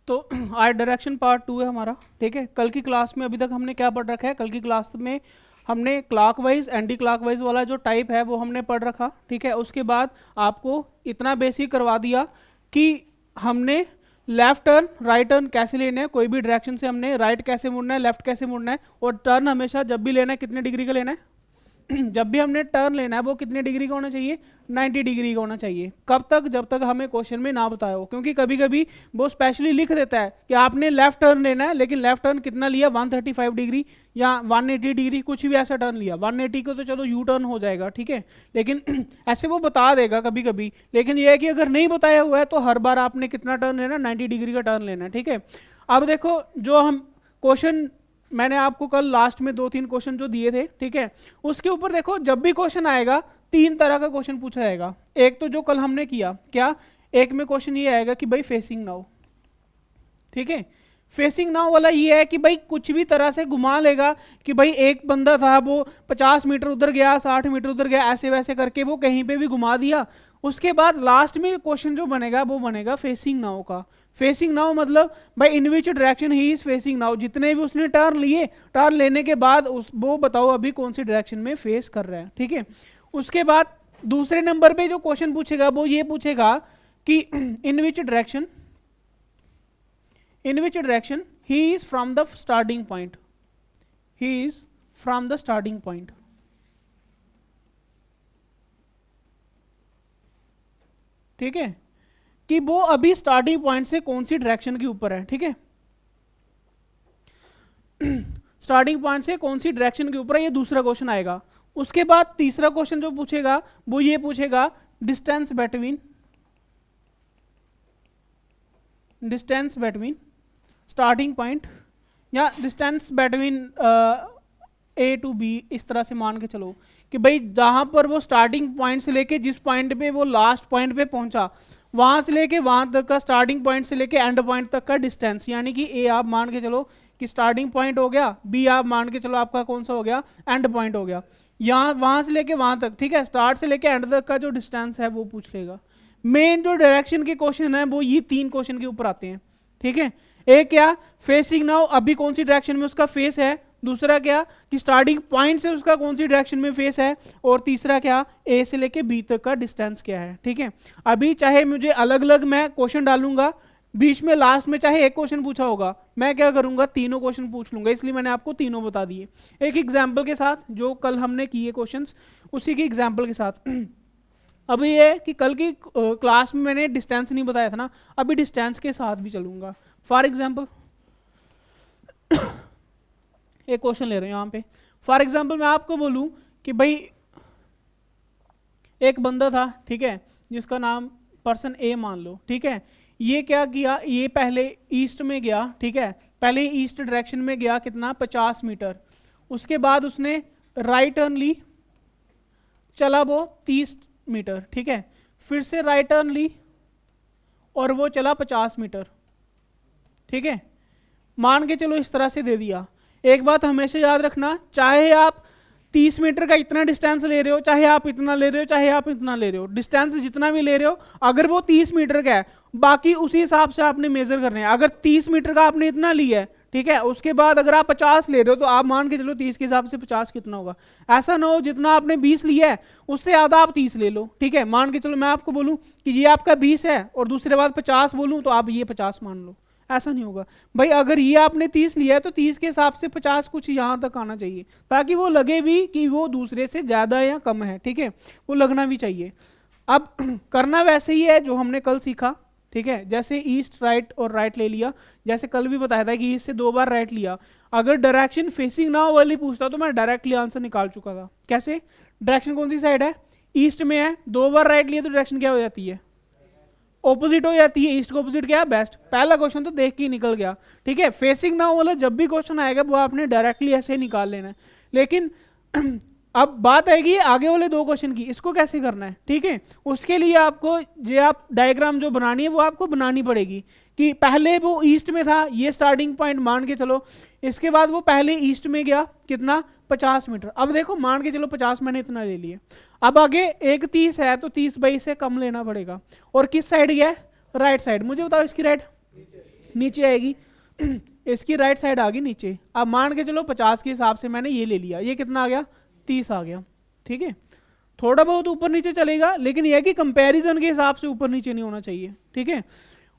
तो आज direction part 2 है हमारा, ठीक है। कल की क्लास में अभी तक हमने क्या पढ़ रखा है, कल की क्लास में हमने क्लॉकवाइज एंटी क्लॉकवाइज वाला जो टाइप है वो हमने पढ़ रखा, ठीक है। उसके बाद आपको इतना बेसिक करवा दिया कि हमने लेफ्ट टर्न राइट टर्न कैसे लेना है, कोई भी डायरेक्शन से हमने राइट कैसे मुड़ना है, लेफ्ट कैसे मुड़ना है, और टर्न हमेशा जब भी लेना है कितने डिग्री का लेना है जब भी हमने टर्न लेना है वो कितने डिग्री का होना चाहिए, 90 डिग्री का होना चाहिए। कब तक, जब तक हमें क्वेश्चन में ना बताया हो, क्योंकि कभी कभी वो स्पेशली लिख देता है कि आपने लेफ्ट टर्न लेना है, लेकिन लेफ्ट टर्न कितना लिया, 135 डिग्री या 180 डिग्री, कुछ भी ऐसा टर्न लिया। 180 को तो चलो यू टर्न हो जाएगा, ठीक है, लेकिन ऐसे वो बता देगा कभी कभी। लेकिन ये है कि अगर नहीं बताया हुआ है तो हर बार आपने कितना टर्न लेना, 90 डिग्री का टर्न लेना है, ठीक है। अब देखो, जो हम क्वेश्चन मैंने आपको कल लास्ट में 2-3 क्वेश्चन जो दिए थे, ठीक है, उसके ऊपर देखो, जब भी क्वेश्चन आएगा 3 तरह का क्वेश्चन पूछा जाएगा। एक तो जो कल हमने किया, क्या, एक में क्वेश्चन ये आएगा कि भाई फेसिंग नाउ, ठीक है। फेसिंग नाउ वाला ये है कि भाई कुछ भी तरह से घुमा लेगा कि भाई एक बंदा था वो 50 मीटर उधर गया, 60 मीटर उधर गया, ऐसे वैसे करके वो कहीं पे भी घुमा दिया। उसके बाद लास्ट में क्वेश्चन जो बनेगा वो बनेगा फेसिंग नाउ का। फेसिंग नाउ मतलब भाई in which direction he is facing now, जितने भी उसने टर्न लिए, टर्न लेने के बाद उस वो बताओ अभी कौन सी डायरेक्शन में फेस कर रहा है, ठीक है। उसके बाद दूसरे नंबर पे जो क्वेश्चन पूछेगा वो ये पूछेगा कि in which direction he is from the starting point, he is from the starting point, ठीक है, कि वो अभी स्टार्टिंग पॉइंट से कौन सी डायरेक्शन के ऊपर है, ठीक है। स्टार्टिंग पॉइंट से कौन सी डायरेक्शन के ऊपर है, ये दूसरा क्वेश्चन आएगा। उसके बाद तीसरा क्वेश्चन जो पूछेगा वो ये पूछेगा डिस्टेंस बिटवीन स्टार्टिंग पॉइंट या distance between A to B, इस तरह से मान के चलो कि भाई जहां पर वो स्टार्टिंग पॉइंट से लेके जिस पॉइंट पे वो लास्ट पॉइंट पे पहुंचा, वहां से लेके वहां तक का, स्टार्टिंग पॉइंट से लेके एंड पॉइंट तक का डिस्टेंस, यानी कि ए आप मान के चलो कि स्टार्टिंग पॉइंट हो गया, बी आप मान के चलो आपका कौन सा हो गया, एंड पॉइंट हो गया, यहाँ वहां से लेके वहां तक, ठीक है। स्टार्ट से लेके एंड तक का जो डिस्टेंस है वो पूछ लेगा। मेन जो डायरेक्शन के क्वेश्चन है वो ये 3 क्वेश्चन के ऊपर आते हैं, ठीक है। एक क्या, फेसिंग नाउ, अभी कौन सी डायरेक्शन में उसका फेस है। दूसरा क्या कि स्टार्टिंग पॉइंट से उसका कौन सी डायरेक्शन में फेस है। और तीसरा क्या, ए से लेके बी तक का डिस्टेंस क्या है, ठीक है। अभी चाहे मुझे अलग अलग मैं क्वेश्चन डालूंगा, बीच में लास्ट में चाहे एक क्वेश्चन पूछा होगा, मैं क्या करूंगा, तीनों क्वेश्चन पूछ लूंगा, इसलिए मैंने आपको तीनों बता दिए एक एग्जाम्पल के साथ। जो कल हमने किए क्वेश्चंस उसी की एग्जाम्पल के साथ। अभी ये कि कल की क्लास में मैंने डिस्टेंस नहीं बताया था ना, अभी डिस्टेंस के साथ भी चलूंगा। फॉर एग्जाम्पल एक क्वेश्चन ले रहे हैं यहाँ पे। फॉर एग्जाम्पल मैं आपको बोलूं कि भाई एक बंदा था, ठीक है, जिसका नाम पर्सन ए मान लो, ठीक है। ये क्या किया, ये पहले ईस्ट में गया, ठीक है, पहले ईस्ट डायरेक्शन में गया, कितना, 50 मीटर। उसके बाद उसने राइट टर्न ली, चला वो 30 मीटर, ठीक है, फिर से राइट टर्न ली और वो चला 50 मीटर, ठीक है। मान के चलो इस तरह से दे दिया। एक बात हमेशा याद रखना, चाहे आप 30 मीटर का इतना डिस्टेंस ले रहे हो, चाहे आप इतना ले रहे हो, चाहे आप इतना ले रहे हो, डिस्टेंस जितना भी ले रहे हो, अगर वो 30 मीटर का है, बाकी उसी हिसाब से आपने मेजर करने हैं। अगर 30 मीटर का आपने इतना लिया है, ठीक है, उसके बाद अगर आप 50 ले रहे हो तो आप मान के चलो 30 के हिसाब से 50 कितना होगा। ऐसा ना हो जितना आपने 20 लिया है उससे आधा आप 30 ले लो, ठीक है। मान के चलो मैं आपको बोलूं कि ये आपका 20 है और दूसरे बाद 50 बोलूं तो आप ये 50 मान लो, ऐसा नहीं होगा भाई। अगर ये आपने 30 लिया है तो 30 के हिसाब से 50 कुछ यहां तक आना चाहिए, ताकि वो लगे भी कि वो दूसरे से ज्यादा या कम है, ठीक है, वो लगना भी चाहिए। अब करना वैसे ही है जो हमने कल सीखा, ठीक है। जैसे ईस्ट राइट और राइट ले लिया, जैसे कल भी बताया था कि ईस्ट से 2 बार राइट लिया। अगर डायरेक्शन फेसिंग नाउ वाली पूछता तो मैं डायरेक्टली आंसर निकाल चुका था। कैसे, डायरेक्शन कौन सी साइड है, ईस्ट में है, 2 बार राइट लिया तो डायरेक्शन क्या हो जाती है, ऑपोजिट हो जाती है। ईस्ट को ऑपोजिट क्या है, बेस्ट। पहला क्वेश्चन तो देख के ही निकल गया, ठीक है। फेसिंग नाउ वाला जब भी क्वेश्चन आएगा वो आपने डायरेक्टली ऐसे निकाल लेना है। लेकिन अब बात आएगी आगे वाले 2 क्वेश्चन की, इसको कैसे करना है, ठीक है। उसके लिए आपको जो आप डायग्राम जो बनानी है वो आपको बनानी पड़ेगी कि पहले वो ईस्ट में था, ये स्टार्टिंग पॉइंट मान के चलो, इसके बाद वो पहले ईस्ट में गया, कितना, 50 मीटर। अब देखो मान के चलो 50 मैंने इतना ले लिया, अब आगे एक 30 है तो 30 बाई से कम लेना पड़ेगा। और किस साइड गया, राइट साइड। मुझे बताओ इसकी राइट, नीचे आएगी इसकी राइट साइड आ गई नीचे। अब मान के चलो 50 के हिसाब से मैंने ये ले लिया, ये कितना आ गया 30 आ गया, ठीक है। थोड़ा बहुत ऊपर नीचे चलेगा लेकिन यह कि कंपैरिजन के हिसाब से ऊपर नीचे नहीं होना चाहिए, ठीक है।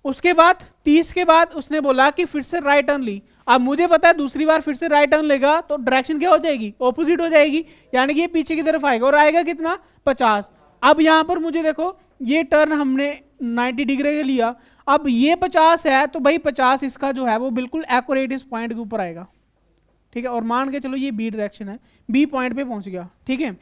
उसके बाद 30 के बाद उसने बोला कि फिर से राइट टर्न ली। अब मुझे पता है दूसरी बार फिर से राइट टर्न लेगा तो डायरेक्शन क्या हो जाएगी, ऑपोजिट हो जाएगी, यानी कि ये पीछे की तरफ आएगा और आएगा कितना 50। अब यहां पर मुझे देखो ये टर्न हमने 90 डिग्री का लिया, अब ये 50 है तो भाई 50 इसका जो है वो बिल्कुल एक्यूरेट इस पॉइंट के ऊपर आएगा, ठीक है। और मान के चलो ये बी डायरेक्शन है, बी पॉइंट पे पहुंच गया, ठीक है।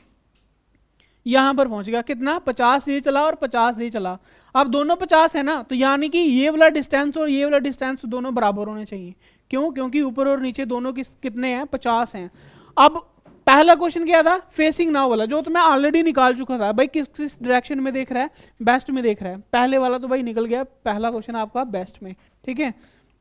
यहां पर पहुंच गया कितना 50 ये चला और 50 ये चला। अब दोनों 50 है ना, तो यानी कि ये वाला डिस्टेंस और ये वाला डिस्टेंस दोनों बराबर होने चाहिए। क्यों? क्योंकि ऊपर और नीचे दोनों कितने हैं 50 हैं। अब पहला क्वेश्चन क्या था, फेसिंग नाउ वाला, जो तो मैं ऑलरेडी निकाल चुका था भाई, किस किस डायरेक्शन में देख रहा है, बेस्ट में देख रहा है। पहले वाला तो भाई निकल गया, पहला क्वेश्चन आपका बेस्ट में, ठीक है।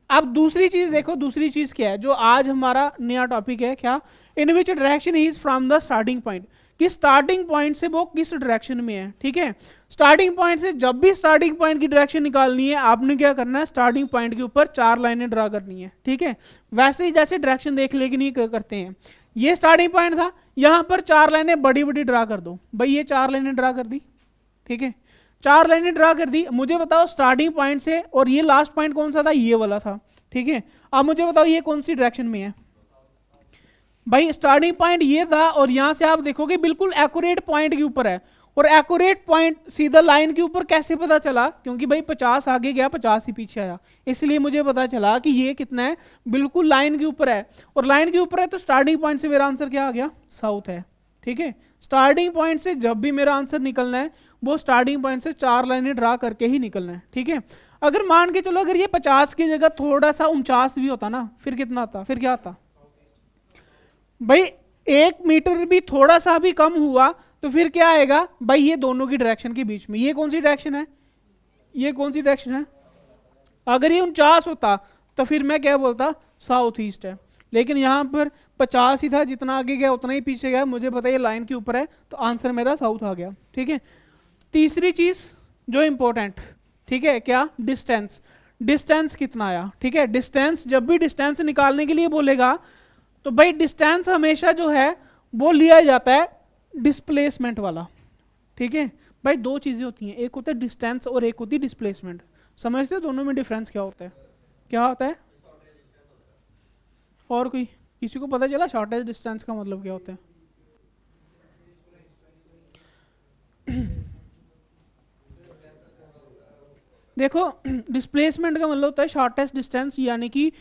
अब दूसरी चीज देखो, दूसरी चीज क्या है जो आज हमारा नया टॉपिक है, क्या, in which direction is from the starting point, कि स्टार्टिंग पॉइंट से वो किस डायरेक्शन में है, ठीक है। स्टार्टिंग पॉइंट से जब भी स्टार्टिंग पॉइंट की डायरेक्शन निकालनी है आपने क्या करना है, स्टार्टिंग पॉइंट के ऊपर 4 लाइनें ड्रा करनी है, ठीक है। वैसे ही जैसे डायरेक्शन देख लेके नहीं करते हैं, ये स्टार्टिंग पॉइंट था, यहां पर 4 लाइनें बड़ी बड़ी ड्रा कर दो। भाई ये 4 लाइनें ड्रा कर दी, ठीक है, 4 लाइनें ड्रा कर दी। मुझे बताओ स्टार्टिंग पॉइंट से और ये लास्ट पॉइंट कौन सा था, ये वाला था, ठीक है। अब मुझे बताओ ये कौन सी डायरेक्शन में है। भाई स्टार्टिंग पॉइंट ये था और यहां से आप देखोगे बिल्कुल एक्यूरेट पॉइंट के ऊपर है, और एक्यूरेट पॉइंट सीधा लाइन के ऊपर कैसे पता चला, क्योंकि भाई 50 आगे गया 50 ही पीछे आया, इसलिए मुझे पता चला कि ये कितना है, बिल्कुल लाइन के ऊपर है। और लाइन के ऊपर है तो स्टार्टिंग पॉइंट से मेरा आंसर क्या आ गया, साउथ है, ठीक है। स्टार्टिंग पॉइंट से जब भी मेरा आंसर निकलना है वो स्टार्टिंग पॉइंट से 4 लाइनें ड्रा करके ही निकलना है, ठीक है। अगर मान के चलो अगर ये 50 की जगह थोड़ा सा 49 भी होता ना, फिर कितना आता, फिर क्या आता भाई, 1 मीटर भी थोड़ा सा भी कम हुआ तो फिर क्या आएगा भाई, ये दोनों की डायरेक्शन के बीच में, ये कौन सी डायरेक्शन है, ये कौन सी डायरेक्शन है। अगर ये 49 होता तो फिर मैं क्या बोलता, साउथ ईस्ट है, लेकिन यहां पर 50 ही था, जितना आगे गया उतना ही पीछे गया, मुझे पता है ये लाइन के ऊपर है तो आंसर मेरा साउथ आ गया, ठीक है। तीसरी चीज जो इंपॉर्टेंट, ठीक है, क्या, डिस्टेंस। डिस्टेंस कितना आया, ठीक है। डिस्टेंस, जब भी डिस्टेंस निकालने के लिए बोलेगा तो भाई डिस्टेंस हमेशा जो है वो लिया जाता है डिस्प्लेसमेंट वाला, ठीक है। भाई 2 चीजें होती हैं, एक होता है डिस्टेंस और एक होती है डिस्प्लेसमेंट। समझते हो दोनों में डिफरेंस क्या होता है, क्या होता है। और कोई किसी को पता चला शॉर्टेज डिस्टेंस का मतलब क्या होता है। देखो डिस्प्लेसमेंट का मतलब होता है शॉर्टेस्ट डिस्टेंस, यानी कि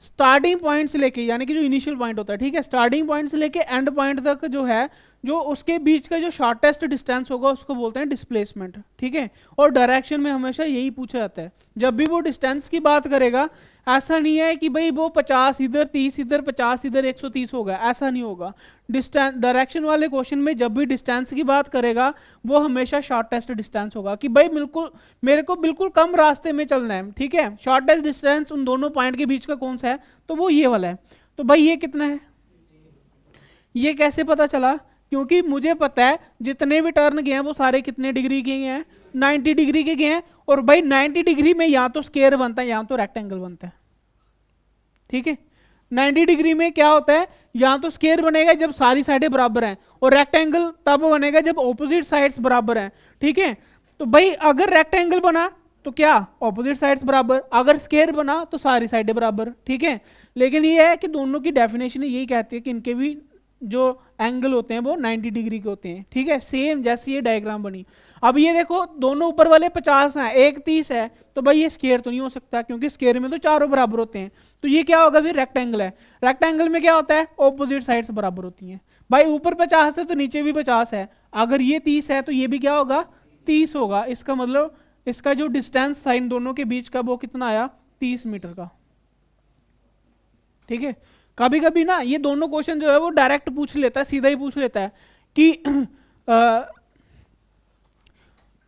स्टार्टिंग पॉइंट से लेके, यानी कि जो इनिशियल पॉइंट होता है, ठीक है, स्टार्टिंग पॉइंट से लेके एंड पॉइंट तक जो है, जो उसके बीच का जो शॉर्टेस्ट डिस्टेंस होगा उसको बोलते हैं डिस्प्लेसमेंट, ठीक है। और डायरेक्शन में हमेशा यही पूछा जाता है, जब भी वो डिस्टेंस की बात करेगा ऐसा नहीं है कि भाई वो 50 इधर 30 इधर 50 इधर 130 होगा, ऐसा नहीं होगा। डिस्टेंस डायरेक्शन वाले क्वेश्चन में जब भी डिस्टेंस की बात करेगा वो हमेशा शॉर्टेस्ट डिस्टेंस होगा, कि भाई बिल्कुल मेरे को बिल्कुल कम रास्ते में चलना है, ठीक है। शॉर्टेस्ट डिस्टेंस उन दोनों पॉइंट के बीच का कौन सा है, तो वो ये वाला है। तो भाई ये कितना है, ये कैसे पता चला, क्योंकि मुझे पता है जितने भी टर्न गए हैं वो सारे कितने डिग्री के हैं, 90 डिग्री के गए हैं। और भाई 90 डिग्री में या तो स्क्वायर बनता है या तो रेक्टेंगल बनता है, ठीक है। 90 डिग्री में क्या होता है, या तो स्क्वायर बनेगा जब सारी साइडें बराबर हैं, और रेक्टेंगल तब बनेगा जब ऑपोजिट साइड्स बराबर हैं, ठीक है। तो भाई अगर रेक्टेंगल बना तो क्या, ऑपोजिट साइड्स बराबर, अगर स्क्वायर बना तो सारी साइडें बराबर, ठीक है। लेकिन ये है कि दोनों की डेफिनेशन यही कहती है कि इनके भी जो एंगल होते हैं वो 90 डिग्री के होते हैं, ठीक है, सेम जैसे ये डायग्राम बनी। अब ये देखो दोनों ऊपर वाले 50 हैं, एक 30 है, तो भाई ये स्क्वायर तो नहीं हो सकता, क्योंकि स्क्वायर में तो चारों बराबर होते हैं। तो ये क्या होगा, फिर रेक्टेंगल है। रेक्टेंगल में क्या होता है, ऑपोजिट साइड्स बराबर होती हैं। भाई ऊपर 50 है तो नीचे भी 50 है, अगर ये 30 है तो ये भी क्या होगा, 30 होगा। इसका मतलब इसका जो डिस्टेंस था इन दोनों के बीच का वो कितना आया, 30 मीटर का, ठीक है। कभी कभी ना ये दोनों क्वेश्चन जो है वो डायरेक्ट पूछ लेता है, सीधा ही पूछ लेता है कि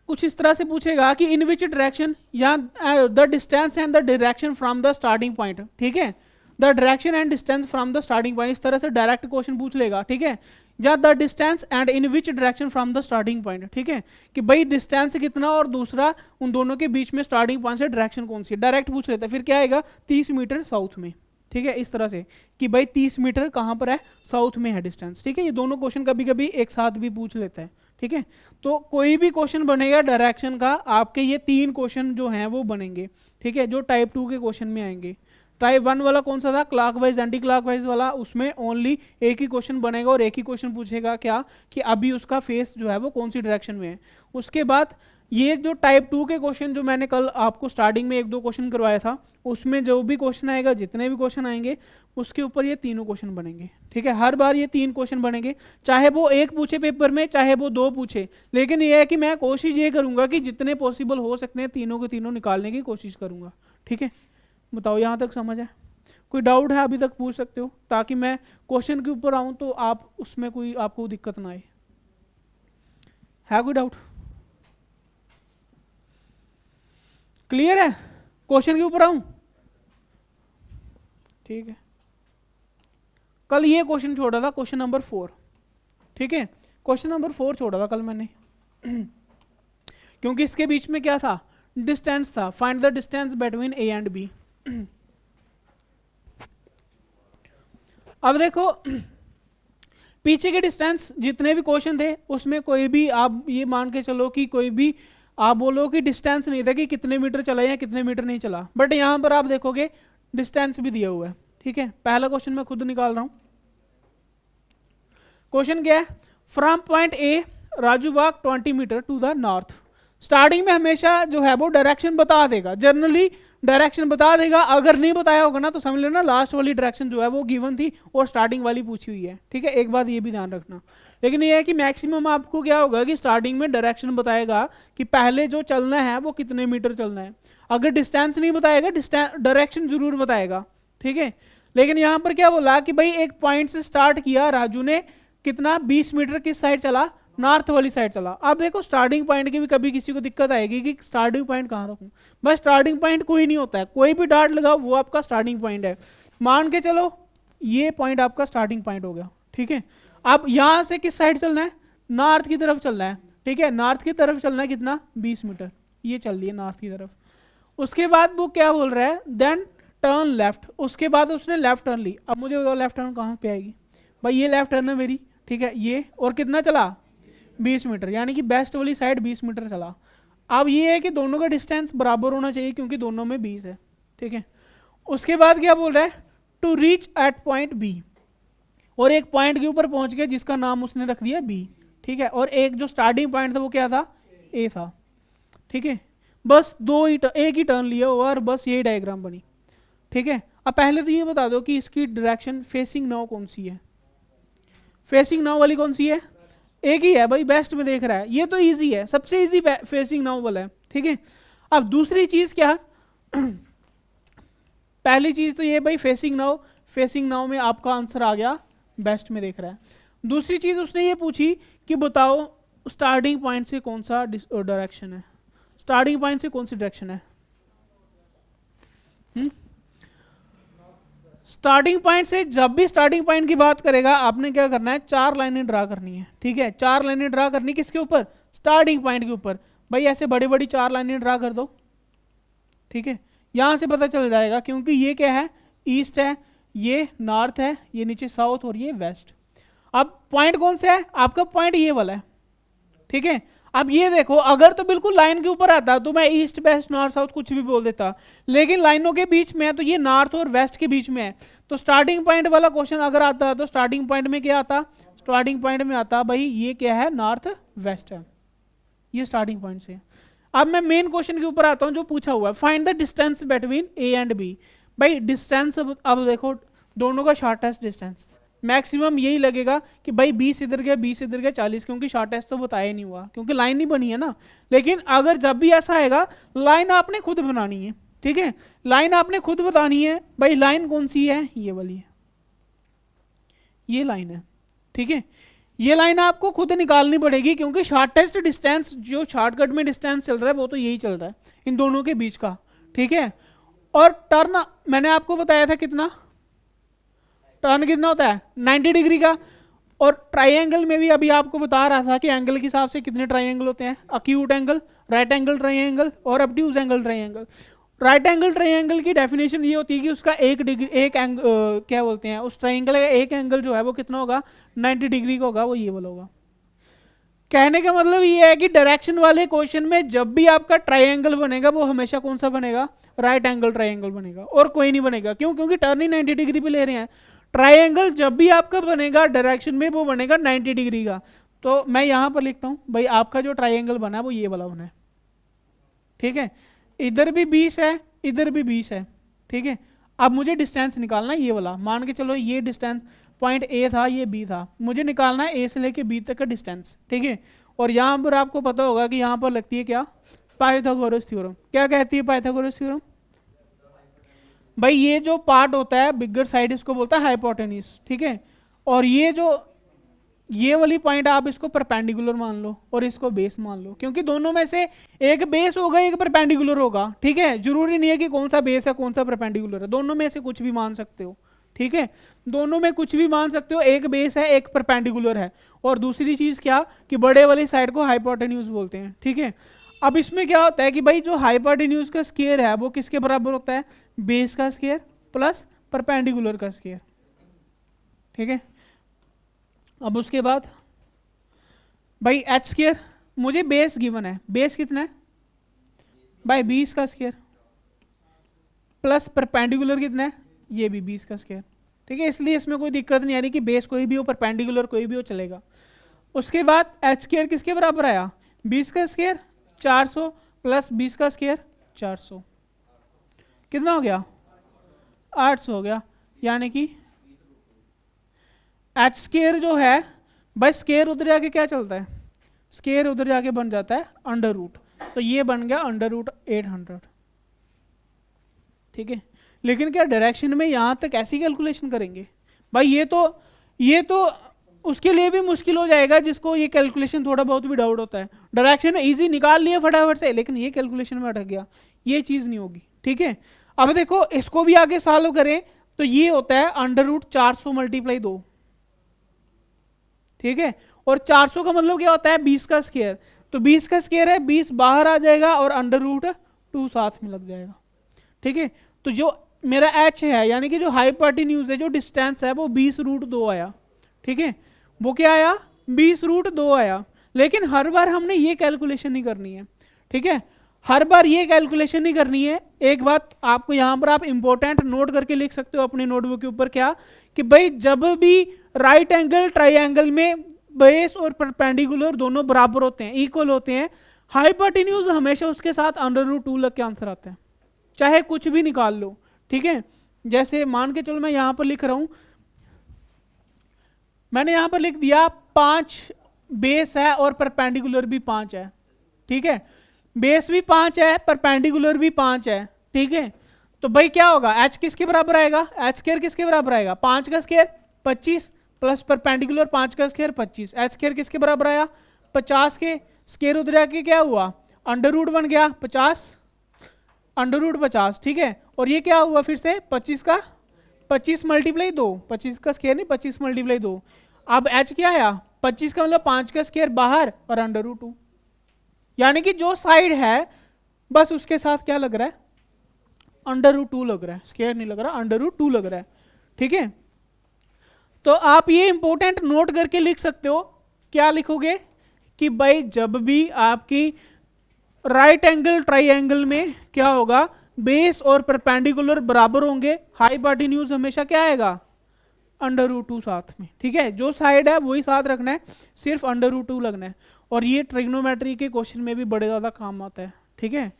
कुछ इस तरह से पूछेगा कि इन विच डायरेक्शन, या the distance and the direction from the starting point, ठीक है, the direction and distance from the starting point, इस तरह से डायरेक्ट क्वेश्चन पूछ लेगा, ठीक है। या the distance and in which direction from the starting point, ठीक है, कि भाई डिस्टेंस कितना और दूसरा उन दोनों के बीच में स्टार्टिंग पॉइंट से डायरेक्शन कौन सी है, डायरेक्ट पूछ लेते हैं। फिर क्या आएगा 30 मीटर साउथ में, ठीक है, इस तरह से कि भाई 30 मीटर कहाँ पर है, साउथ में है डिस्टेंस, ठीक है। ये दोनों क्वेश्चन कभी कभी एक साथ भी पूछ लेते हैं, ठीक है। तो कोई भी क्वेश्चन बनेगा डायरेक्शन का, आपके ये 3 क्वेश्चन जो हैं वो बनेंगे, ठीक है, जो टाइप 2 के क्वेश्चन में आएंगे। टाइप 1 वाला कौन सा था, क्लॉकवाइज एंटी क्लॉकवाइज वाला, उसमें ओनली एक ही क्वेश्चन बनेगा और एक ही क्वेश्चन पूछेगा क्या कि अभी उसका फेस जो है वो कौन सी डायरेक्शन में है। उसके बाद ये जो टाइप 2 के क्वेश्चन जो मैंने कल आपको स्टार्टिंग में 1-2 क्वेश्चन करवाया था, उसमें जो भी क्वेश्चन आएगा, जितने भी क्वेश्चन आएंगे उसके ऊपर ये तीनों क्वेश्चन बनेंगे, ठीक है। हर बार ये 3 क्वेश्चन बनेंगे, चाहे वो एक पूछे पेपर में, चाहे वो 2 पूछे, लेकिन ये है कि मैं कोशिश ये करूंगा कि जितने पॉसिबल हो सकते हैं तीनों के तीनों निकालने की कोशिश करूंगा, ठीक है। बताओ यहाँ तक समझ है? कोई डाउट है अभी तक पूछ सकते हो, ताकि मैं क्वेश्चन के ऊपर आऊं तो आप उसमें कोई आपको दिक्कत ना आए। है कोई डाउट? क्लियर है? क्वेश्चन के ऊपर आऊं? ठीक है। कल ये क्वेश्चन छोड़ा था, क्वेश्चन नंबर 4, ठीक है, क्वेश्चन नंबर 4 छोड़ा था कल मैंने क्योंकि इसके बीच में क्या था, डिस्टेंस था, find the distance between A and B. अब देखो पीछे के डिस्टेंस जितने भी क्वेश्चन थे उसमें कोई भी आप ये मान के चलो कि कोई भी आप बोलो कि डिस्टेंस नहीं था कि कितने मीटर चला या कितने मीटर नहीं चला, बट यहां पर आप देखोगे डिस्टेंस भी दिया हुआ है, ठीक है। पहला क्वेश्चन मैं खुद निकाल रहा हूं। क्वेश्चन क्या है, फ्रॉम पॉइंट ए राजू बाग 20 meter to the north. Starting में हमेशा जो है वो डायरेक्शन बता देगा, जनरली डायरेक्शन बता देगा, अगर नहीं बताया होगा ना तो समझ लेना लास्ट वाली डायरेक्शन जो है वो गिवन थी और स्टार्टिंग वाली पूछी हुई है, ठीक है। एक बात ये भी ध्यान रखना, लेकिन ये है कि मैक्सिमम आपको क्या होगा कि स्टार्टिंग में डायरेक्शन बताएगा कि पहले जो चलना है वो कितने मीटर चलना है। अगर डिस्टेंस नहीं बताएगा, डायरेक्शन जरूर बताएगा, ठीक है। लेकिन यहाँ पर क्या बोला कि भाई एक पॉइंट से स्टार्ट किया राजू ने, कितना 20 मीटर किस साइड चला, नॉर्थ वाली साइड चला। अब देखो स्टार्टिंग पॉइंट की भी कभी किसी को दिक्कत आएगी कि स्टार्टिंग पॉइंट कहाँ रखूं, बस स्टार्टिंग पॉइंट कोई नहीं होता है, कोई भी डार्ट लगाओ वो आपका स्टार्टिंग पॉइंट है। मान के चलो ये पॉइंट आपका स्टार्टिंग पॉइंट हो गया, ठीक है। अब यहां से किस साइड चलना है, नॉर्थ की तरफ चलना है, ठीक है, नॉर्थ की तरफ चलना है, कितना 20 मीटर, ये चल रही है नॉर्थ की तरफ। उसके बाद वो क्या बोल रहा है, देन टर्न लेफ्ट, उसके बाद उसने लेफ्ट टर्न ली। अब मुझे बताओ लेफ्ट टर्न कहाँ पे आएगी, भाई ये लेफ्ट टर्न है मेरी, ठीक है, ये और कितना चला 20 मीटर, यानी कि बेस्ट वाली साइड 20 मीटर चला। अब ये है कि दोनों का डिस्टेंस बराबर होना चाहिए क्योंकि दोनों में 20 है, ठीक है। उसके बाद क्या बोल रहा है, to reach at point B, और एक पॉइंट के ऊपर पहुंच गया जिसका नाम उसने रख दिया बी, ठीक है, और एक जो स्टार्टिंग पॉइंट था वो क्या था, ए था, ठीक है। बस एक ही टर्न लिया हुआ और बस यही डायग्राम बनी, ठीक है। अब पहले तो ये बता दो कि इसकी डायरेक्शन फेसिंग नाउ कौन सी है, फेसिंग नाउ वाली कौन सी है, एक ही है भाई, बेस्ट में देख रहा है, ये तो इजी है, सबसे इजी फेसिंग नाउ वाला है, ठीक है। अब दूसरी चीज क्या पहली चीज तो ये भाई फेसिंग नाउ में आपका आंसर आ गया, बेस्ट में देख रहा है। दूसरी चीज उसने ये पूछी कि बताओ स्टार्टिंग पॉइंट से कौन सा डायरेक्शन है, स्टार्टिंग पॉइंट से कौन सी डायरेक्शन है, स्टार्टिंग पॉइंट से जब भी स्टार्टिंग पॉइंट की बात करेगा आपने क्या करना है, 4 लाइनें ड्रा करनी है, ठीक है। 4 लाइनें ड्रा करनी किसके ऊपर, स्टार्टिंग पॉइंट के ऊपर, भाई ऐसे बड़ी बड़ी 4 लाइनें ड्रा कर दो, ठीक है। यहां से पता चल जाएगा क्योंकि ये क्या है, ईस्ट है, ये नॉर्थ है, ये नीचे साउथ और ये वेस्ट। अब पॉइंट कौन सा है आपका, पॉइंट ये वाला है, ठीक है। अब ये देखो अगर तो बिल्कुल लाइन के ऊपर आता तो मैं ईस्ट वेस्ट नॉर्थ साउथ कुछ भी बोल देता, लेकिन लाइनों के बीच में है तो ये नॉर्थ और वेस्ट के बीच में है। तो स्टार्टिंग पॉइंट वाला क्वेश्चन अगर आता तो स्टार्टिंग पॉइंट में क्या आता, स्टार्टिंग पॉइंट में आता भाई ये क्या है, नॉर्थ वेस्ट है, ये स्टार्टिंग पॉइंट से। अब मैं मेन क्वेश्चन के ऊपर आता हूं जो पूछा हुआ है, find the distance between A and B. भाई डिस्टेंस अब देखो दोनों का शॉर्टेस्ट डिस्टेंस मैक्सिमम यही लगेगा कि भाई 20 इधर गया 20 इधर गया 40, क्योंकि शॉर्टेस्ट तो बताया नहीं हुआ क्योंकि लाइन नहीं बनी है ना। लेकिन अगर जब भी ऐसा आएगा लाइन आपने खुद बनानी है, ठीक है, लाइन आपने खुद बतानी है। भाई लाइन कौन सी है, ये वाली है, ये लाइन है, ठीक है। ये लाइन आपको खुद निकालनी पड़ेगी क्योंकि शॉर्टेस्ट डिस्टेंस जो शॉर्टकट में डिस्टेंस चल रहा है वो तो यही चल रहा है इन दोनों के बीच का, ठीक है। और टर्न मैंने आपको बताया था कितना, टर्न कितना होता है 90 डिग्री का, और ट्राइंगल में भी अभी आपको बता रहा था कि एंगल के हिसाब से कितने ट्राइंगल होते हैं, acute angle, right angle triangle और obtuse angle triangle. Right angle triangle की डेफिनेशन ये होती है कि उसका क्या बोलते हैं, उस ट्राइंगल का एक एंगल जो है वो कितना होगा, 90 डिग्री का होगा, वो ये वाला होगा। कहने का मतलब ये है कि डायरेक्शन वाले क्वेश्चन में जब भी आपका ट्राइंगल बनेगा वो हमेशा कौन सा बनेगा, राइट एंगल ट्राइंगल बनेगा, और कोई नहीं बनेगा। क्यों? क्योंकि टर्न ही 90 डिग्री पे ले रहे हैं। ट्राइंगल जब भी आपका बनेगा डायरेक्शन में वो बनेगा 90 डिग्री का। तो मैं यहां पर लिखता हूं भाई आपका जो ट्राइंगल बना है वो ये वाला बना है, ठीक है। इधर भी 20 है, इधर भी 20 है, ठीक है। अब मुझे डिस्टेंस निकालना है ये वाला, मान के चलो ये डिस्टेंस पॉइंट ए था, ये बी था, मुझे निकालना है ए से लेके बी तक का डिस्टेंस, ठीक है। और यहाँ पर आपको पता होगा कि यहाँ पर लगती है क्या, पाइथागोरस थ्योरम। क्या कहती है पाइथागोरस थ्योरम? भाई ये जो पार्ट होता है बिगर साइड इसको बोलता है हाइपोटेन्यूज, ठीक है। और ये वाली पॉइंट आप इसको परपेंडिकुलर मान लो और इसको बेस मान लो, क्योंकि दोनों में से एक बेस होगा एक परपेंडिकुलर होगा, ठीक है। जरूरी नहीं है कि कौन सा बेस है कौन सा परपेंडिकुलर है, दोनों में से कुछ भी मान सकते हो, ठीक है। दोनों में कुछ भी मान सकते हो, एक बेस है एक परपेंडिकुलर है। और दूसरी चीज क्या कि बड़े वाली साइड को हाइपोटेन्यूज बोलते हैं, ठीक है। अब इसमें क्या होता है कि भाई जो हाइपोटेन्यूज का स्क्वायर है वो किसके बराबर होता है, बेस का स्क्वायर प्लस परपेंडिकुलर का स्क्वायर, ठीक है। अब उसके बाद भाई एच स्क्वायर, मुझे बेस गिवन है, बेस कितना है भाई 20 का स्क्वायर प्लस परपेंडिकुलर कितना है, ये भी 20 का स्क्वायर, ठीक है। इसलिए इसमें कोई दिक्कत नहीं आ रही कि बेस कोई भी हो परपेंडिकुलर कोई भी हो चलेगा। उसके बाद एच स्क्वायर किसके बराबर आया, 20 का स्क्वायर 400 प्लस 20 का स्क्वायर 400, कितना हो गया 800 हो गया। यानी कि एच स्क्वायर जो है भाई स्क्वायर उधर जाके क्या चलता है, स्क्वायर उधर जाके बन जाता है अंडर रूट, तो ये बन गया अंडर रूट 800, ठीक है। लेकिन क्या डायरेक्शन में यहाँ तक ऐसी कैलकुलेशन करेंगे भाई, ये तो उसके लिए भी मुश्किल हो जाएगा जिसको ये कैलकुलेशन थोड़ा बहुत भी डाउट होता है। डायरेक्शन इजी निकाल लिया फटाफट से, लेकिन ये कैलकुलेशन में अटक गया, ये चीज़ नहीं होगी, ठीक है। अब देखो इसको भी आगे सॉल्व करें तो ये होता है अंडर रूट 400 मल्टीप्लाई 2, ठीक है। और 400 का मतलब क्या होता है 20 का स्क्वायर, तो 20 का स्क्वायर है 20 बाहर आ जाएगा और अंडर रूट 2 साथ में लग जाएगा, ठीक है। तो जो मेरा एच है यानी कि जो हाइपोटेन्यूज है, जो डिस्टेंस है वो 20 रूट 2 आया, ठीक है। वो क्या आया 20 रूट 2 आया। लेकिन हर बार हमने ये कैलकुलेशन नहीं करनी है, ठीक है। हर बार ये कैलकुलेशन नहीं करनी है। एक बात आपको यहाँ पर आप इंपॉर्टेंट नोट करके लिख सकते हो अपने नोटबुक के ऊपर, क्या कि भाई जब भी राइट एंगल ट्राइंगल में बेस और परपेंडिकुलर दोनों बराबर होते हैं, इक्वल होते हैं, हाइपोटेन्यूज हमेशा उसके साथ अंडर रूट 2 लग के आंसर आता है, चाहे कुछ भी निकाल लो, ठीक है। जैसे मान के चलो मैं यहां पर लिख रहा हूं, मैंने यहां पर लिख दिया 5 बेस है और परपेंडिकुलर भी 5 है, ठीक है। बेस भी 5 है परपेंडिकुलर भी 5 है, ठीक है। तो भाई क्या होगा एच किसके बराबर आएगा, एच स्क्वायर किसके बराबर आएगा, 5 का स्क्वायर 25 प्लस परपेंडिकुलर 5 का स्क्वायर 25, एच स्क्वायर किसके बराबर आया 50 के, स्क्वायर उधर आके क्या हुआ अंडर रूट बन गया 50 अंडर रूट 50, ठीक है। और ये क्या हुआ फिर से 25 का 25 मल्टीप्लाई 2, 25 का स्क्वायर नहीं 25 मल्टीप्लाई 2। अब एच क्या आया 25 का मतलब 5 का स्क्वायर बाहर और अंडर रूट 2, यानी कि जो साइड है बस उसके साथ क्या लग रहा है अंडर रूट 2 लग रहा है, स्क्वायर नहीं लग रहा अंडर रूट 2 लग रहा है, ठीक है। तो आप ये इंपॉर्टेंट नोट करके लिख सकते हो, क्या लिखोगे कि भाई जब भी आपकी राइट एंगल ट्राइंगल में क्या होगा बेस और परपेंडिकुलर बराबर होंगे, हाइपोटेन्यूज हमेशा क्या आएगा अंडर रूट 2 साथ में, ठीक है। जो साइड है वही साथ रखना है, सिर्फ अंडर रूट 2 लगना है। और ये ट्रिग्नोमेट्री के क्वेश्चन में भी बड़े ज़्यादा काम आता है, ठीक है।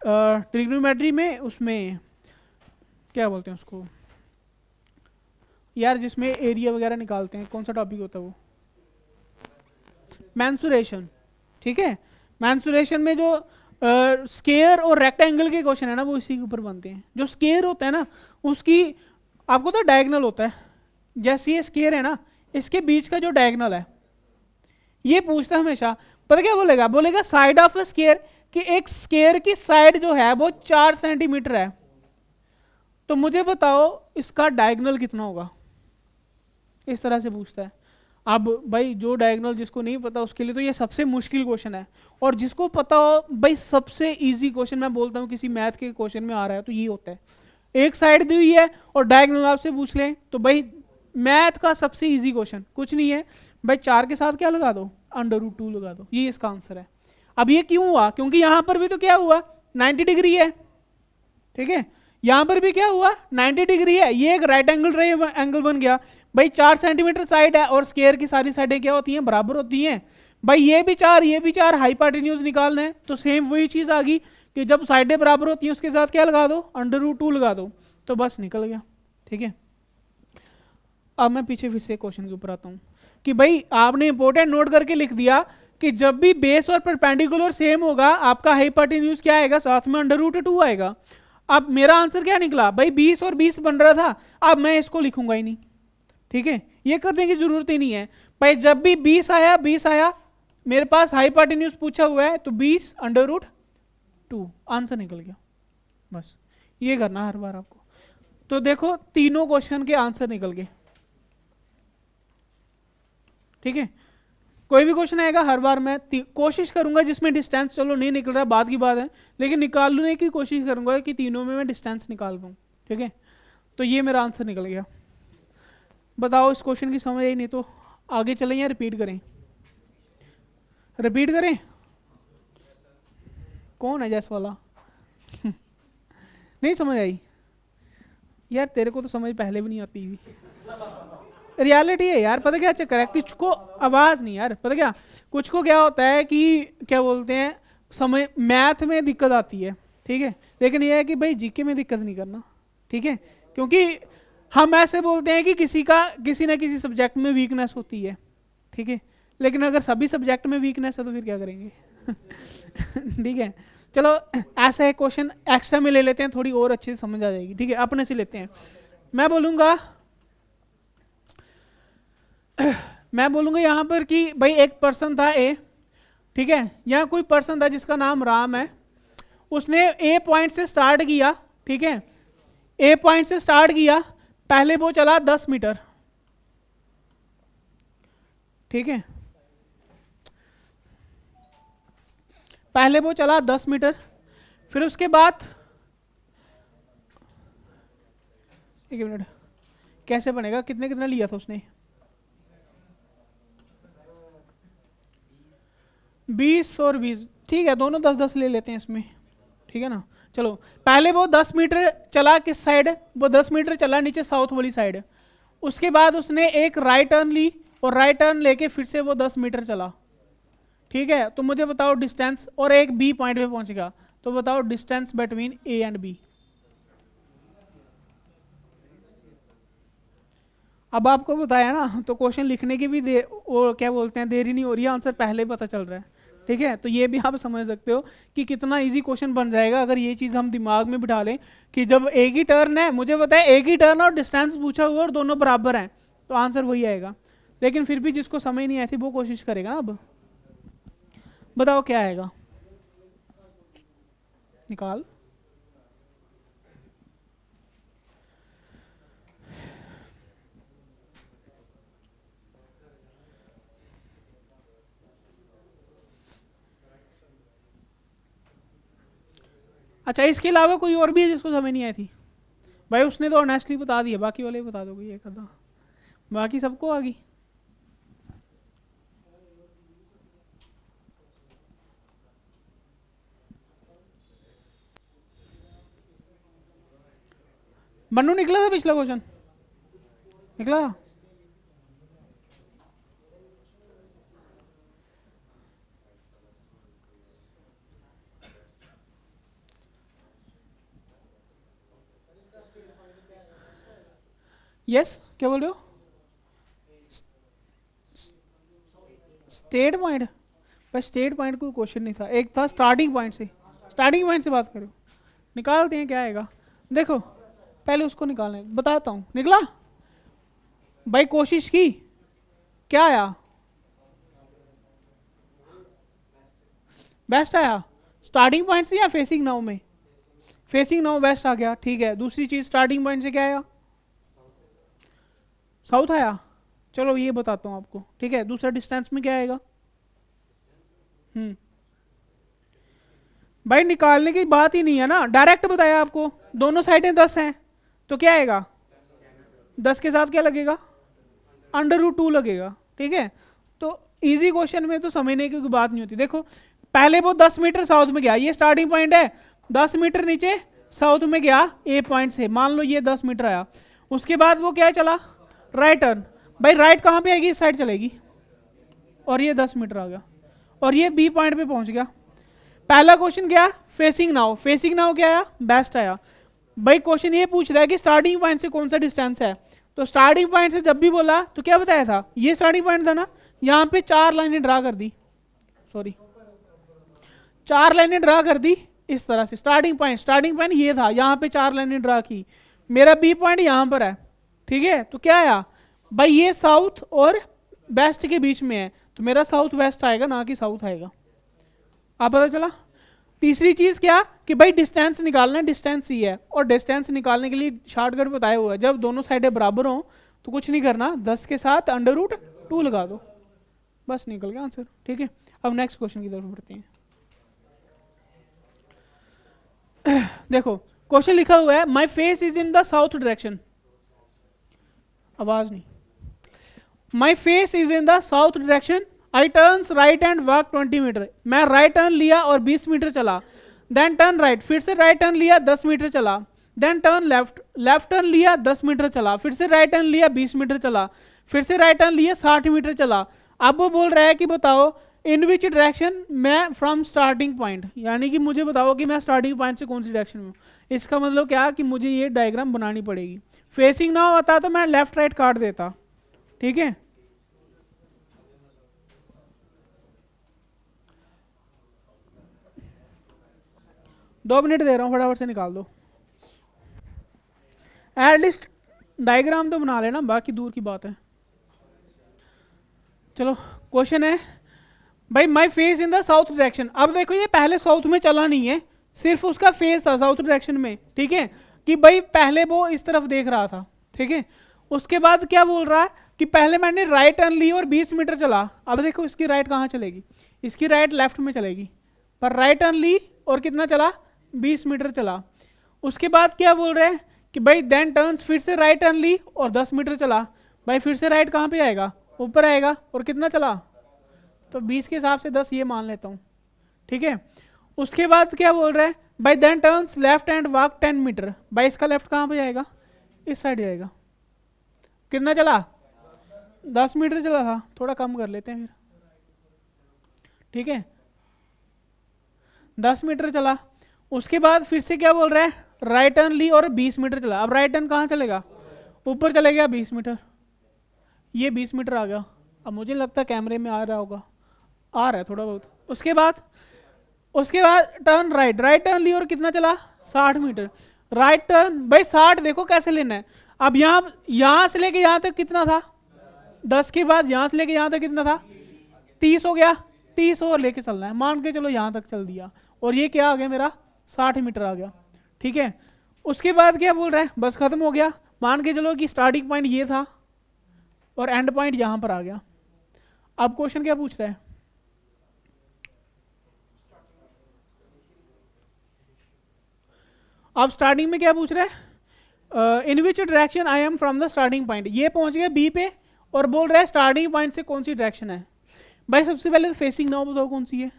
ट्रिग्नोमेट्री में उसमें क्या बोलते हैं उसको यार, जिसमें एरिया वगैरह निकालते हैं, कौन सा टॉपिक होता है वो, मैंसुरेशन, ठीक है। मैंसुरेशन में जो स्केयर और रेक्टेंगल के क्वेश्चन है ना वो इसी के ऊपर बनते हैं। जो स्केयर होता है ना उसकी आपको तो डायगोनल होता है, जैसे ये स्केयर है ना इसके बीच का जो डायगोनल है ये पूछता है हमेशा, पता क्या बोलेगा, बोलेगा साइड ऑफ ए स्केयर, कि एक स्केयर की साइड जो है वो 4 सेंटीमीटर है, तो मुझे बताओ इसका डायगोनल कितना होगा, इस तरह से पूछता है। अब भाई जो डायगोनल जिसको नहीं पता उसके लिए तो ये सबसे मुश्किल क्वेश्चन है, और जिसको पता हो भाई सबसे इजी क्वेश्चन मैं बोलता हूँ किसी मैथ के क्वेश्चन में आ रहा है तो ये होता है। एक साइड दी हुई है और डायगोनल आपसे पूछ लें तो भाई मैथ का सबसे इजी क्वेश्चन कुछ नहीं है भाई, 4 के साथ क्या लगा दो, √2 लगा दो, ये इसका आंसर है। अब ये क्यों हुआ, क्योंकि यहां पर भी तो क्या हुआ 90 डिग्री है, ठीक है, यहां पर भी क्या हुआ 90 डिग्री है, ये एक राइट एंगल बन गया भाई। 4 सेंटीमीटर साइड है और स्क्वायर की सारी साइडें क्या होती हैं, बराबर होती हैं भाई। ये भी 4 ये भी 4, हाइपोटेन्यूज निकालना है तो सेम वही चीज आ गई कि जब साइडें बराबर होती हैं उसके साथ क्या लगा दो, √2 लगा दो, तो बस निकल गया, ठीक है। अब मैं पीछे फिर से क्वेश्चन के ऊपर आता हूं कि भाई आपने इंपॉर्टेंट नोट करके लिख दिया कि जब भी बेस और परपेंडिकुलर सेम होगा आपका हाइपोटेन्यूज क्या आएगा, साथ में √2 आएगा। अब मेरा आंसर क्या निकला भाई, 20 और 20 बन रहा था, अब मैं इसको लिखूंगा ही नहीं, ठीक है, ये करने की जरूरत ही नहीं है भाई। जब भी 20 आया मेरे पास हाइपोटेन्यूज पूछा हुआ है तो 20 √2 आंसर निकल गया, बस ये करना हर बार आपको। तो देखो तीनों क्वेश्चन के आंसर निकल गए, ठीक है। कोई भी क्वेश्चन आएगा हर बार मैं कोशिश करूंगा जिसमें डिस्टेंस चलो नहीं निकल रहा बात की बात है, लेकिन निकालने की कोशिश करूंगा कि तीनों में मैं डिस्टेंस निकाल पाऊँ, ठीक है। तो ये मेरा आंसर निकल गया। बताओ इस क्वेश्चन की समझ आई, नहीं तो आगे चलें या रिपीट करें, रिपीट करें। कौन है जैस वाला नहीं समझ आई यार, तेरे को तो समझ पहले भी नहीं आती थी। रियलिटी है यार, पता क्या चक्कर है, कुछ को आवाज़ नहीं यार, पता क्या कुछ को क्या होता है कि क्या बोलते हैं समझ मैथ में दिक्कत आती है, ठीक है, लेकिन यह है कि भाई जीके में दिक्कत नहीं करना, ठीक है, क्योंकि हम ऐसे बोलते हैं कि किसी ना किसी सब्जेक्ट में वीकनेस होती है, ठीक है, लेकिन अगर सभी सब्जेक्ट में वीकनेस है तो फिर क्या करेंगे ठीक है। चलो ऐसा एक क्वेश्चन एक्स्ट्रा में ले लेते हैं, थोड़ी और अच्छे से समझ आ जाएगी, ठीक है, अपने से लेते हैं। मैं बोलूँगा यहाँ पर कि भाई एक पर्सन था ए, ठीक है, यहाँ कोई पर्सन था जिसका नाम राम है, उसने ए पॉइंट से स्टार्ट किया, ठीक है, ए पॉइंट से स्टार्ट किया, पहले वो चला 10 मीटर, ठीक है, पहले वो चला 10 मीटर, फिर उसके बाद एक मिनट कैसे बनेगा, कितना लिया था उसने, 20 और 20, ठीक है, दोनों 10-10 ले लेते हैं इसमें, ठीक है ना। चलो पहले वो 10 मीटर चला किस साइड, वो 10 मीटर चला नीचे साउथ वाली साइड, उसके बाद उसने एक राइट टर्न ली और राइट टर्न लेके फिर से वो 10 मीटर चला, ठीक है। तो मुझे बताओ डिस्टेंस, और एक बी पॉइंट पे पहुंचेगा, तो बताओ distance between A and B. अब आपको बताया ना तो क्वेश्चन लिखने की भी वो क्या बोलते हैं देरी नहीं हो रही है, आंसर पहले ही पता चल रहा है, ठीक है। तो ये भी आप समझ सकते हो कि कितना इजी क्वेश्चन बन जाएगा अगर ये चीज़ हम दिमाग में बिठा लें कि जब एक ही टर्न है, मुझे पता है एक ही टर्न और डिस्टेंस पूछा हुआ और दोनों बराबर हैं तो आंसर वही आएगा। लेकिन फिर भी जिसको समझ नहीं आई थी वो कोशिश करेगा ना। अब बताओ क्या आएगा, निकाल। अच्छा इसके अलावा कोई और भी है जिसको समझ नहीं आई थी? भाई उसने तो ऑनेस्टली बता दिया, बाकी वाले बता दो कोई एक आधा, बाकी सबको आ गई। मन्नू निकला था पिछला क्वेश्चन, निकला? यस क्या बोल रहे हो? State point? भाई स्टेट पॉइंट कोई क्वेश्चन नहीं था, एक था स्टार्टिंग पॉइंट से, स्टार्टिंग पॉइंट से बात करो, निकालते हैं क्या आएगा। देखो पहले उसको निकालना है, बताता हूँ। निकला भाई, कोशिश की, क्या आया? बेस्ट आया स्टार्टिंग पॉइंट से या फेसिंग नाउ में? फेसिंग नाउ बेस्ट आ गया, ठीक है। दूसरी चीज स्टार्टिंग पॉइंट से क्या आया? साउथ आया, चलो ये बताता हूँ आपको, ठीक है। दूसरा डिस्टेंस में क्या आएगा? भाई निकालने की बात ही नहीं है ना, डायरेक्ट बताया आपको, दोनों साइडें 10 हैं तो क्या आएगा? 10 के साथ क्या लगेगा? √2 लगेगा, ठीक है। तो इजी क्वेश्चन में तो समझने की कोई बात नहीं होती। देखो पहले वो 10 मीटर साउथ में गया, ये स्टार्टिंग पॉइंट है, 10 मीटर नीचे साउथ में गया ए पॉइंट से, मान लो ये 10 मीटर आया। उसके बाद वो क्या चला? Right turn. भाई राइट कहाँ पे आएगी? इस साइड चलेगी, और ये 10 मीटर आ गया, और ये बी पॉइंट पे पहुंच गया। पहला क्वेश्चन क्या? Facing now. फेसिंग नाउ क्या आया? बेस्ट आया। भाई क्वेश्चन ये पूछ रहा है कि स्टार्टिंग पॉइंट से कौन सा डिस्टेंस है, तो स्टार्टिंग पॉइंट से जब भी बोला तो क्या बताया था? ये स्टार्टिंग पॉइंट था ना, यहाँ पे 4 लाइनें ड्रा कर दी, सॉरी 4 लाइनें ड्रा कर दी इस तरह से। स्टार्टिंग पॉइंट ये था, यहाँ पे 4 लाइनें ड्रा की, मेरा बी पॉइंट यहाँ पर है, ठीक है। तो क्या आया भाई? ये साउथ और वेस्ट के बीच में है, तो मेरा साउथ वेस्ट आएगा, ना कि साउथ आएगा। आप पता चला? तीसरी चीज क्या कि भाई डिस्टेंस निकालना है, डिस्टेंस ही है, और डिस्टेंस निकालने के लिए शॉर्टकट बताया हुआ है, जब दोनों साइडें बराबर हो तो कुछ नहीं करना, 10 के साथ √2 लगा दो, बस निकल गया आंसर, ठीक है। अब नेक्स्ट क्वेश्चन की तरफ बढ़ते हैं। देखो क्वेश्चन लिखा हुआ है my face is in the south direction, आवाज नहीं, my face is in the south direction, I turns right and walk 20 meter. मैं राइट टर्न लिया और 20 मीटर चला, देन टर्न राइट, फिर से राइट टर्न लिया 10 मीटर चला, then turn left, left turn लिया 10 मीटर चला, फिर से राइट टर्न लिया 20 मीटर चला, फिर से राइट टर्न लिया 60 मीटर चला। अब वो बोल रहा है कि बताओ इन विच डायरेक्शन मैं फ्रॉम स्टार्टिंग पॉइंट, यानी कि मुझे बताओ कि मैं स्टार्टिंग पॉइंट से कौन सी डायरेक्शन में हूँ। इसका मतलब क्या कि मुझे ये डायग्राम बनानी पड़ेगी। फेसिंग ना होता तो मैं लेफ्ट राइट काट देता, ठीक है। दो मिनट दे रहा हूँ, फटाफट से निकाल दो, एटलीस्ट डायग्राम तो बना लेना, बाकी दूर की बात है। चलो क्वेश्चन है भाई my face in the south direction. अब देखो ये पहले साउथ में चला नहीं है, सिर्फ उसका फेस था साउथ डायरेक्शन में, ठीक है, कि भाई पहले वो इस तरफ देख रहा था, ठीक है। उसके बाद क्या बोल रहा है कि पहले मैंने राइट टर्न ली और 20 मीटर चला। अब देखो इसकी राइट कहाँ चलेगी? इसकी राइट लेफ्ट में चलेगी, पर राइट टर्न ली और कितना चला? 20 मीटर चला। उसके बाद क्या बोल रहे हैं कि भाई देन टर्न्स, फिर से राइट टर्न ली और 10 मीटर चला। भाई फिर से राइट कहाँ पे आएगा? ऊपर आएगा, और कितना चला? तो 20 के हिसाब से 10 ये मान लेता हूँ, ठीक है। उसके बाद क्या बोल रहा है? By then turns left and walk 10 meter. बाई इसका लेफ्ट कहाँ पे जाएगा? इस साइड जाएगा। कितना चला? 10 मीटर चला था, थोड़ा कम कर लेते हैं फिर, ठीक है, 10 मीटर चला। उसके बाद फिर से क्या बोल रहा है? राइट टर्न ली और 20 मीटर चला। अब राइट टर्न कहाँ चलेगा? ऊपर चले गया 20 मीटर, ये 20 मीटर आ गया। अब मुझे लगता है कैमरे में आ रहा होगा, आ रहा है थोड़ा बहुत। उसके बाद टर्न राइट, राइट टर्न ली और कितना चला? 60 मीटर। राइट टर्न, भाई 60 देखो कैसे लेना है। अब यहाँ से लेके यहाँ तक कितना था? 10 के बाद यहाँ से लेके यहाँ तक कितना था? 30 हो गया। 30 और लेके चलना है, मान के चलो यहाँ तक चल दिया, और ये क्या आ गया मेरा? 60 मीटर आ गया, ठीक है। उसके बाद क्या बोल रहा है? बस खत्म हो गया। मान के चलो कि स्टार्टिंग पॉइंट ये था और एंड पॉइंट यहाँ पर आ गया। अब क्वेश्चन क्या पूछ रहा है? अब स्टार्टिंग में क्या पूछ रहा है? In which direction I am from the starting point. ये पहुंच गया बी पे और बोल रहा है स्टार्टिंग पॉइंट से कौन सी डायरेक्शन है। भाई सबसे पहले तो फेसिंग नाउ बताओ कौन सी है?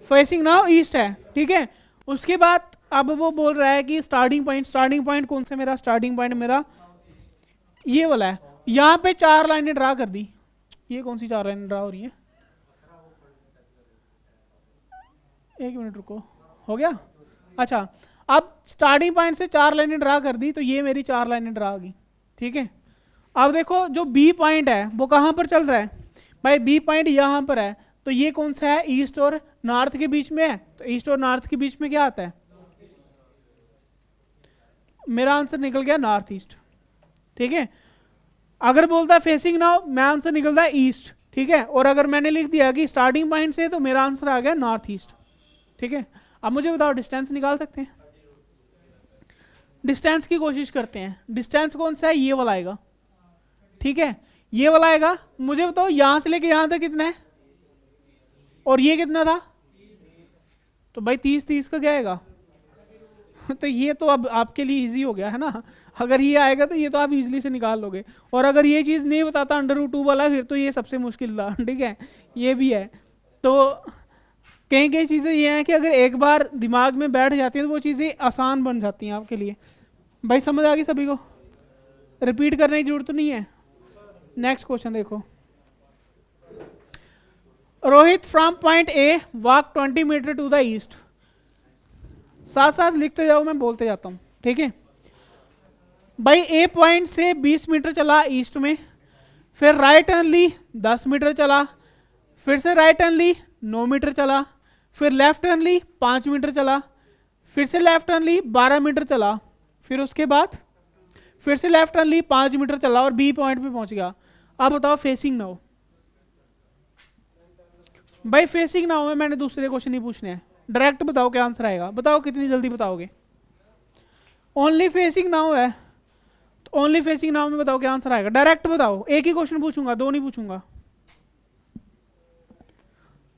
फेसिंग नाउ ईस्ट है, ठीक है। उसके बाद अब वो बोल रहा है कि स्टार्टिंग पॉइंट कौन सा? मेरा स्टार्टिंग पॉइंट मेरा ये वाला है। यहाँ पे 4 लाइनें ड्रा कर दी। ये कौन सी 4 लाइनें ड्रा हो रही है? एक मिनट रुको, हो गया। अच्छा, अब स्टार्टिंग पॉइंट से 4 लाइनें ड्रा कर दी, तो ये मेरी 4 लाइनें ड्रा आ गई, ठीक है। अब देखो जो बी पॉइंट है वो कहाँ पर चल रहा है? भाई बी पॉइंट यहाँ पर है, तो ये कौन सा है? ईस्ट और नॉर्थ के बीच में है, तो ईस्ट और नॉर्थ के बीच में क्या आता है? मेरा आंसर निकल गया नॉर्थ ईस्ट, ठीक है। अगर बोलता है फेसिंग नाउ, मैं आंसर निकलता है ईस्ट, ठीक है। और अगर मैंने लिख दिया कि स्टार्टिंग पॉइंट से, तो मेरा आंसर आ गया नॉर्थ ईस्ट, ठीक है। अब मुझे बताओ डिस्टेंस निकाल सकते हैं? डिस्टेंस की कोशिश करते हैं। डिस्टेंस कौन सा है? ये वाला आएगा, ठीक है, ये वाला आएगा। मुझे बताओ यहां से लेके यहां तक कितना है, और ये कितना था, तो भाई 30 का क्या आएगा तो ये तो अब आपके लिए इजी हो गया है ना, अगर ये आएगा तो ये तो आप इजीली से निकाल लोगे। और अगर ये चीज़ नहीं बताता √2 वाला, फिर तो ये सबसे मुश्किल था, ठीक है, ये भी है। तो कई कई चीज़ें ये हैं कि अगर एक बार दिमाग में बैठ जाती हैं तो वो चीज़ें आसान बन जाती हैं आपके लिए। भाई समझ आ गई सभी को, रिपीट करने की जरूरत तो नहीं है। नेक्स्ट क्वेश्चन देखो, Rohit from point A walk 20 meter to the east. साथ साथ लिखते जाओ, मैं बोलते जाता हूँ, ठीक है। भाई ए पॉइंट से 20 मीटर चला ईस्ट में, फिर राइट टर्न ली 10 मीटर चला, फिर से राइट टर्न ली 9 मीटर चला, फिर लेफ्ट टर्न ली 5 मीटर चला, फिर से लेफ्ट टर्न ली 12 मीटर चला, फिर उसके बाद फिर से लेफ्ट टर्न ली 5 मीटर चला और बी पॉइंट पे पहुंच गया। अब बताओ फेसिंग नाउ। भाई फेसिंग नाउ में मैंने दूसरे क्वेश्चन नहीं पूछने हैं, डायरेक्ट बताओ क्या आंसर आएगा, बताओ कितनी जल्दी बताओगे। ओनली फेसिंग नाउ है, तो ओनली फेसिंग नाउ में बताओ क्या आंसर आएगा, डायरेक्ट बताओ। एक ही क्वेश्चन पूछूंगा, दो नहीं पूछूंगा।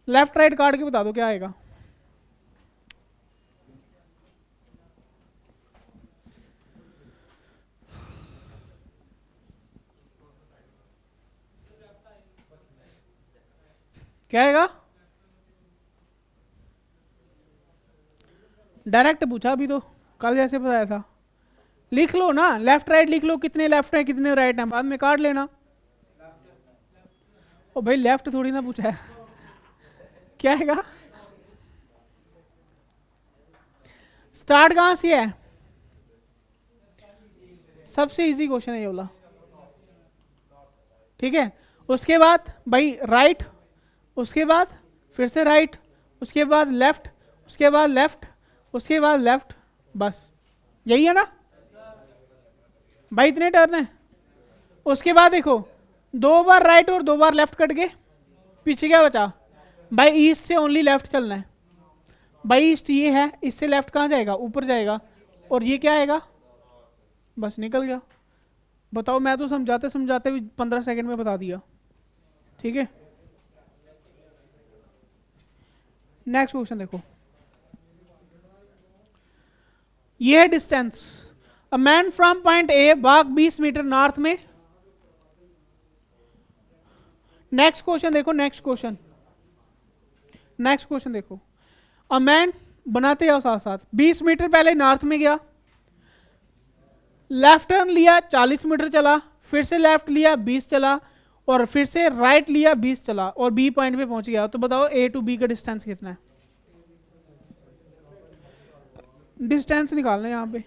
लेफ्ट राइट काट के बता दो क्या आएगा। क्या आएगा, डायरेक्ट पूछा अभी तो, कल जैसे बताया था। लिख लो ना, लेफ्ट राइट लिख लो, कितने लेफ्ट हैं कितने राइट हैं, बाद में काट लेना। ओ भाई लेफ्ट थोड़ी ना पूछा है क्या आएगा, स्टार्ट कहां से है, सबसे इजी क्वेश्चन है ये वाला, ठीक है। उसके बाद भाई राइट, उसके बाद फिर से राइट, उसके बाद लेफ्ट, उसके बाद लेफ्ट, उसके बाद लेफ्ट, बस यही है ना भाई, इतने टर्न है। उसके बाद देखो 2 बार राइट और 2 बार लेफ्ट कट के पीछे क्या बचा, भाई ईस्ट से ओनली लेफ्ट चलना है। भाई ईस्ट ये है, इससे लेफ्ट कहाँ जाएगा, ऊपर जाएगा, और ये क्या आएगा, बस निकल गया। बताओ, मैं तो समझाते समझाते भी 15 सेकंड में बता दिया, ठीक है। नेक्स्ट क्वेश्चन देखो, ये है distance. A man from point A walk 20 meter north में। नेक्स्ट क्वेश्चन देखो, नेक्स्ट क्वेश्चन, नेक्स्ट क्वेश्चन देखो। अ मैन, बनाते जाओ साथ साथ, 20 मीटर पहले नॉर्थ में गया, लेफ्ट टर्न लिया 40 मीटर चला, फिर से लेफ्ट लिया 20 चला, और फिर से राइट लिया 20 चला, और बी पॉइंट पे पहुंच गया। तो बताओ ए टू बी का डिस्टेंस कितना है, डिस्टेंस निकालना है यहां पे।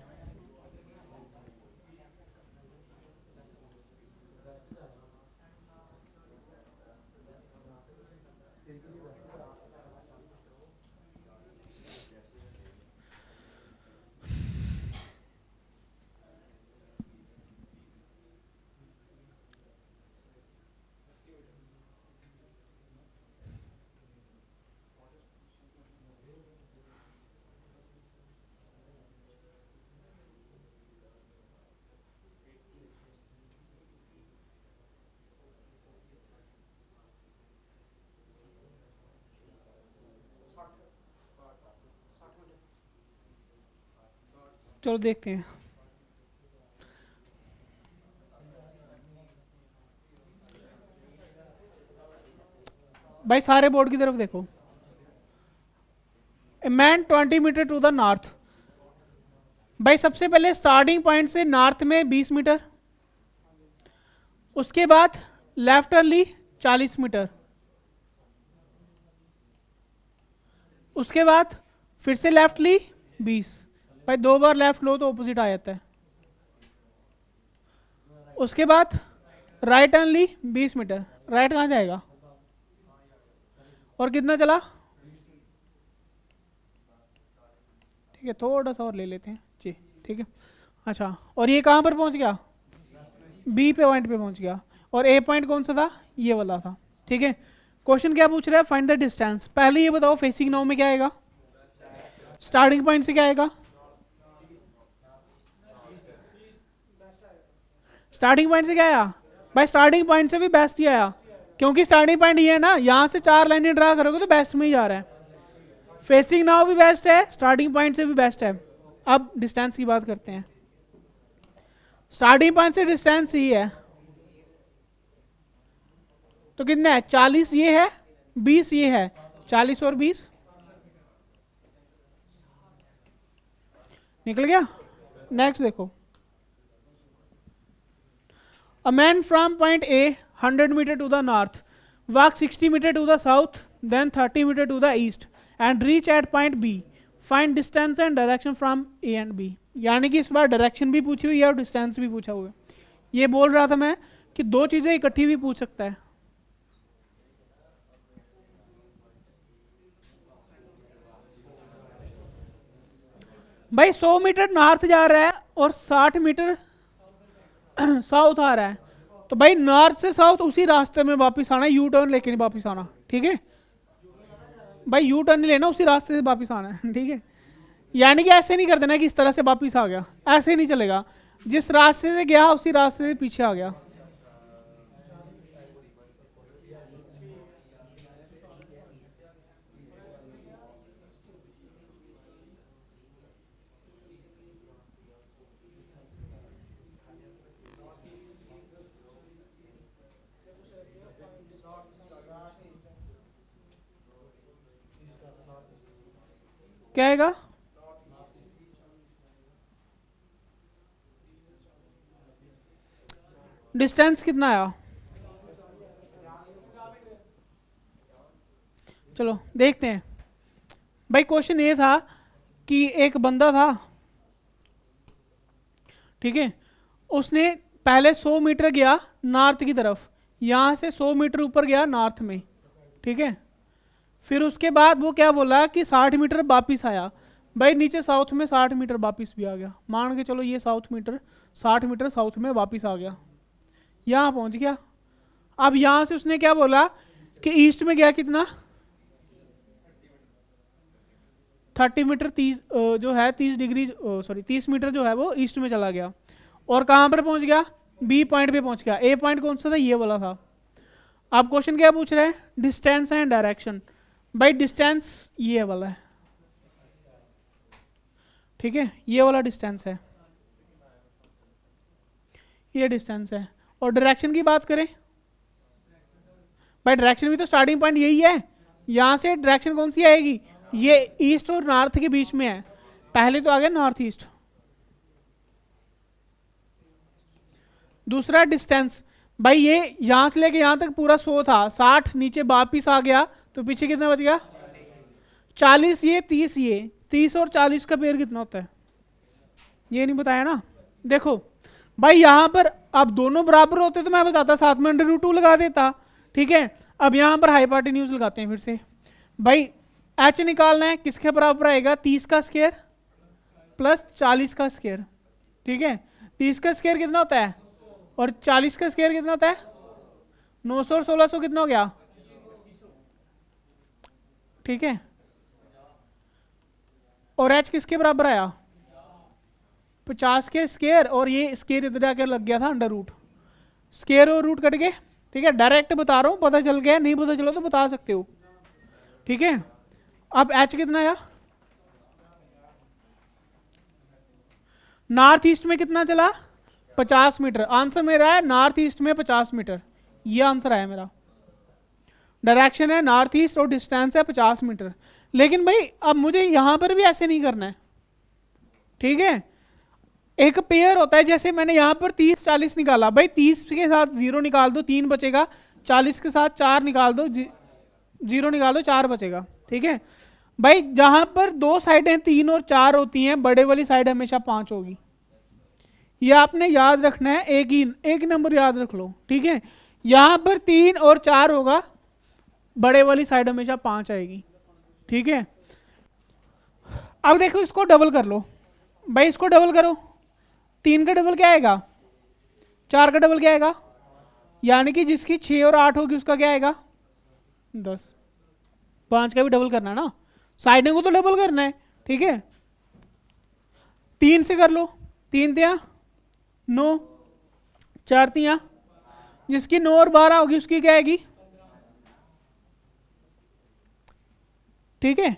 चलो देखते हैं। भाई सारे बोर्ड की तरफ देखो। A man 20 meter to the north. भाई सबसे पहले स्टार्टिंग पॉइंट से नॉर्थ में 20 मीटर, उसके बाद लेफ्ट टर्न ली 40 मीटर, उसके बाद फिर से लेफ्ट ली 20। भाई 2 बार लेफ्ट लो तो ऑपोजिट आ जाता है। उसके बाद राइट टर्न ली 20 मीटर, राइट कहाँ जाएगा, और कितना चला, ठीक है, थोड़ा सा और ले लेते हैं जी, ठीक है। अच्छा, और ये कहाँ पर पहुंच गया, बी पे पॉइंट पे पहुंच गया, और ए पॉइंट कौन सा था, ये वाला था, ठीक है। क्वेश्चन क्या पूछ रहा है, फाइंड द डिस्टेंस। पहले ये बताओ फेसिंग नाउ में क्या आएगा, स्टार्टिंग पॉइंट से क्या आएगा, स्टार्टिंग पॉइंट से क्या आया भाई स्टार्टिंग पॉइंट से भी बेस्ट ही आया, क्योंकि स्टार्टिंग पॉइंट ये है ना, यहाँ से 4 लाइनें ड्रा करोगे तो बेस्ट में ही जा रहा है। फेसिंग नाउ भी बेस्ट है, स्टार्टिंग पॉइंट से भी बेस्ट है। अब डिस्टेंस की बात करते हैं। स्टार्टिंग पॉइंट से डिस्टेंस ही है तो कितना है, 40 ये है, 20 ये है, 40 और 20 निकल गया। नेक्स्ट देखो, a man from point A 100 meter to the north, walk 60 meter to the south, then 30 meter to the east and reach at point B, find distance and direction from A and B. यानी कि इस बार direction भी पूछी हुई है और distance भी पूछा हुआ है। ये बोल रहा था मैं कि दो चीजें इकट्ठी भी पूछ सकता है। भाई 100 मीटर नॉर्थ जा रहा है और 60 मीटर साउथ आ रहा है, तो भाई नॉर्थ से साउथ उसी रास्ते में वापस आना है, यू टर्न लेके नहीं वापस आना, ठीक है भाई, यू टर्न नहीं लेना, उसी रास्ते से वापस आना है, ठीक है। यानी कि ऐसे नहीं कर देना कि इस तरह से वापस आ गया, ऐसे नहीं चलेगा, जिस रास्ते से गया उसी रास्ते से पीछे आ गया। क्या आएगा, डिस्टेंस कितना आया, चलो देखते हैं। भाई क्वेश्चन ये था कि एक बंदा था, ठीक है, उसने पहले 100 मीटर गया नॉर्थ की तरफ, यहाँ से 100 मीटर ऊपर गया नॉर्थ में, ठीक है। फिर उसके बाद वो क्या बोला कि 60 मीटर वापिस आया। भाई नीचे साउथ में 60 मीटर वापिस भी आ गया, मान के चलो ये 60 मीटर साउथ में वापिस आ गया, यहाँ पहुँच गया। अब यहाँ से उसने क्या बोला कि ईस्ट में गया कितना, 30 मीटर, 30 जो है 30 डिग्री, सॉरी 30 मीटर जो है वो ईस्ट में चला गया, और कहाँ पर पहुँच गया, बी पॉइंट पे पहुँच गया। ए पॉइंट कौन सा था, ये वाला था। अब क्वेश्चन क्या पूछ रहे हैं, डिस्टेंस एंड डायरेक्शन। भाई डिस्टेंस ये वाला है, ठीक है, ये वाला डिस्टेंस है, ये डिस्टेंस है। और डायरेक्शन की बात करें, भाई डायरेक्शन भी तो स्टार्टिंग पॉइंट यही है, यहाँ से डायरेक्शन कौन सी आएगी, ये ईस्ट और नॉर्थ के बीच में है, पहले तो आ गया नॉर्थ ईस्ट। दूसरा डिस्टेंस, भाई ये यहाँ से लेके यहाँ तक पूरा 100 था, 60 नीचे वापिस आ गया, तो पीछे कितना बच गया, 40 ये 30 ये, 30 और 40 का पेयर कितना होता है, ये नहीं बताया ना। देखो भाई यहाँ पर अब दोनों बराबर होते तो मैं बताता, साथ में √2 लगा देता, ठीक है। अब यहाँ पर हाइपोटेन्यूज लगाते हैं फिर से। भाई एच निकालना है, किसके बराबर आएगा, 30 का स्क्वायर प्लस 40 का स्क्वायर, ठीक है। 30 का स्क्वायर कितना होता है और 40 का स्क्वायर कितना होता है, 900 और 1600 कितना हो गया, ठीक है। और एच किसके बराबर आया, 50 के स्क्वायर, और ये स्क्वायर इधर जाकर लग गया था √, स्क्वायर और रूट कट गए, ठीक है। डायरेक्ट बता रहा हूँ, पता चल गया, नहीं पता चलो तो बता सकते हो, ठीक है। अब एच कितना आया, नॉर्थ ईस्ट में कितना चला, 50 मीटर। आंसर मेरा है नॉर्थ ईस्ट में 50 मीटर, ये आंसर आया मेरा। डायरेक्शन है नॉर्थ ईस्ट और डिस्टेंस है 50 मीटर। लेकिन भाई अब मुझे यहां पर भी ऐसे नहीं करना है, ठीक है। एक पेयर होता है, जैसे मैंने यहां पर 30 40 निकाला, भाई 30 के साथ 0 निकाल दो 3 बचेगा, 40 के साथ 4 निकाल दो 0 निकाल दो 4 बचेगा, ठीक है। भाई जहां पर दो साइडें 3 और 4 होती हैं, बड़े वाली साइड हमेशा 5 होगी, ये आपने याद रखना है, एक नंबर याद रख लो, ठीक है। यहां पर 3 और 4 होगा, बड़े वाली साइड हमेशा 5 आएगी, ठीक है। अब देखो इसको डबल कर लो, भाई इसको डबल करो, 3 का डबल क्या आएगा, 4 का डबल क्या आएगा, यानी कि जिसकी 6 और 8 होगी उसका क्या आएगा 10। 5 का भी डबल करना ना, साइडों को तो डबल करना है, ठीक है। 3 से कर लो, 3 तिया 9, 4 तिया जिसकी 9 और 12 होगी उसकी क्या आएगी? ठीक है,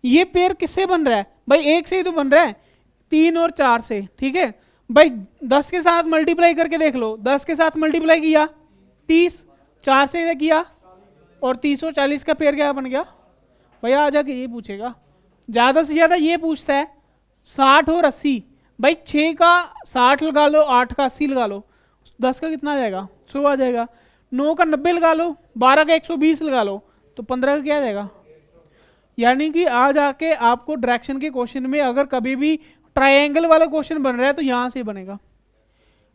ये पेयर किससे बन रहा है भाई? एक से ही तो बन रहा है, 3 और 4 से। ठीक है भाई, 10 के साथ मल्टीप्लाई करके देख लो, 10 के साथ मल्टीप्लाई किया 30, 4 से किया, और 30 और 40 का पेयर क्या बन गया भैया? आ जाके ये पूछेगा, ज़्यादा से ज़्यादा ये पूछता है 60 और 80। भाई 6 का 60 लगा लो, 8 का 80 लगा लो, 10 का कितना आ जाएगा? 100 आ जाएगा। 9 का 90 लगा लो, 12 का 120 लगा लो, तो 15 का क्या आ जाएगा? यानी कि आ जाके आपको डायरेक्शन के क्वेश्चन में अगर कभी भी ट्रायंगल वाला क्वेश्चन बन रहा है तो यहां से बनेगा।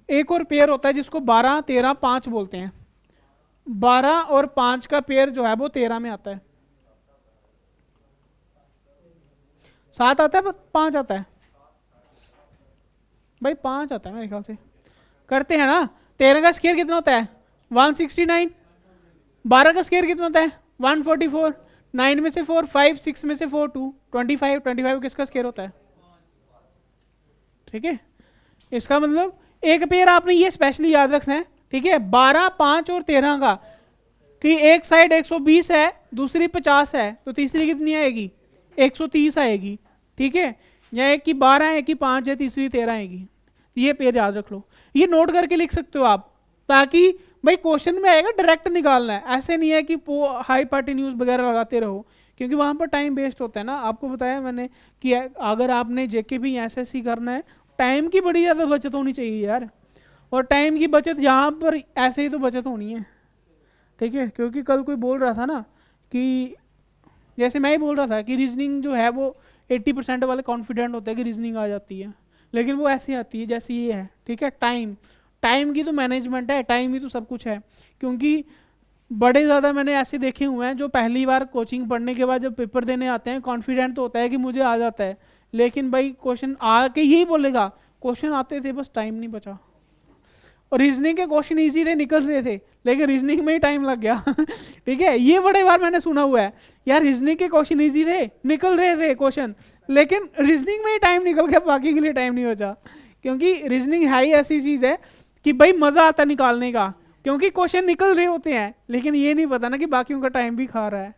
एक और पेयर होता है जिसको 12, 13, 5 बोलते हैं। 12 और 5 का पेयर जो है वो 13 में आता है। 7 आता है, 5 आता है भाई? 5 आता है मेरे ख्याल से। करते हैं ना। 13 का स्केयर कितना होता है? 169। 12 का स्केयर कितना होता है? 144। 9 में से 4 5, 6 में से 4 2, 25। 25 किसका स्केयर होता है? ठीक है, इसका मतलब एक पेयर आपने ये स्पेशली याद रखना है। ठीक है, 12, 5 और 13 का कि एक साइड 120 है, दूसरी 50 है, तो तीसरी कितनी आएगी? 130 आएगी। ठीक है, या एक की 12 है, एक की 5 है, तीसरी 13 आएगी। ये पेयर याद रख लो, ये नोट करके लिख सकते हो आप, ताकि भाई क्वेश्चन में आएगा डायरेक्ट निकालना है। ऐसे नहीं है कि हाई पार्टी न्यूज़ वगैरह लगाते रहो, क्योंकि वहाँ पर टाइम वेस्ट होता है ना। आपको बताया मैंने कि अगर आपने जेके भी एसएससी करना है, टाइम की बड़ी ज़्यादा बचत होनी चाहिए यार। और टाइम की बचत यहाँ पर ऐसे ही तो बचत होनी है। ठीक है, क्योंकि कल कोई बोल रहा था ना कि, जैसे मैं ही बोल रहा था कि रीजनिंग जो है वो 80% वाले कॉन्फिडेंट होते हैं कि रीजनिंग आ जाती है, लेकिन वो ऐसी आती है जैसे ये है। ठीक है, टाइम, टाइम की तो मैनेजमेंट है, टाइम ही तो सब कुछ है। क्योंकि बड़े ज़्यादा मैंने ऐसे देखे हुए हैं जो पहली बार कोचिंग पढ़ने के बाद जब पेपर देने आते हैं, कॉन्फिडेंट तो होता है कि मुझे आ जाता है, लेकिन भाई क्वेश्चन आके यही बोलेगा क्वेश्चन आते थे बस टाइम नहीं बचा। और रीजनिंग के क्वेश्चन इजी थे, निकल रहे थे, लेकिन रीजनिंग में ही टाइम लग गया। ठीक है, ये बड़े बार मैंने सुना हुआ है यार, रीजनिंग के क्वेश्चन इजी थे, निकल रहे थे क्वेश्चन, लेकिन रीजनिंग में ही टाइम निकल गया, बाकी के लिए टाइम नहीं बचा। क्योंकि रीजनिंग है ही ऐसी चीज़ है कि भाई मज़ा आता निकालने का, क्योंकि क्वेश्चन निकल रहे होते हैं, लेकिन ये नहीं पता ना कि बाकियों का टाइम भी खा रहा है।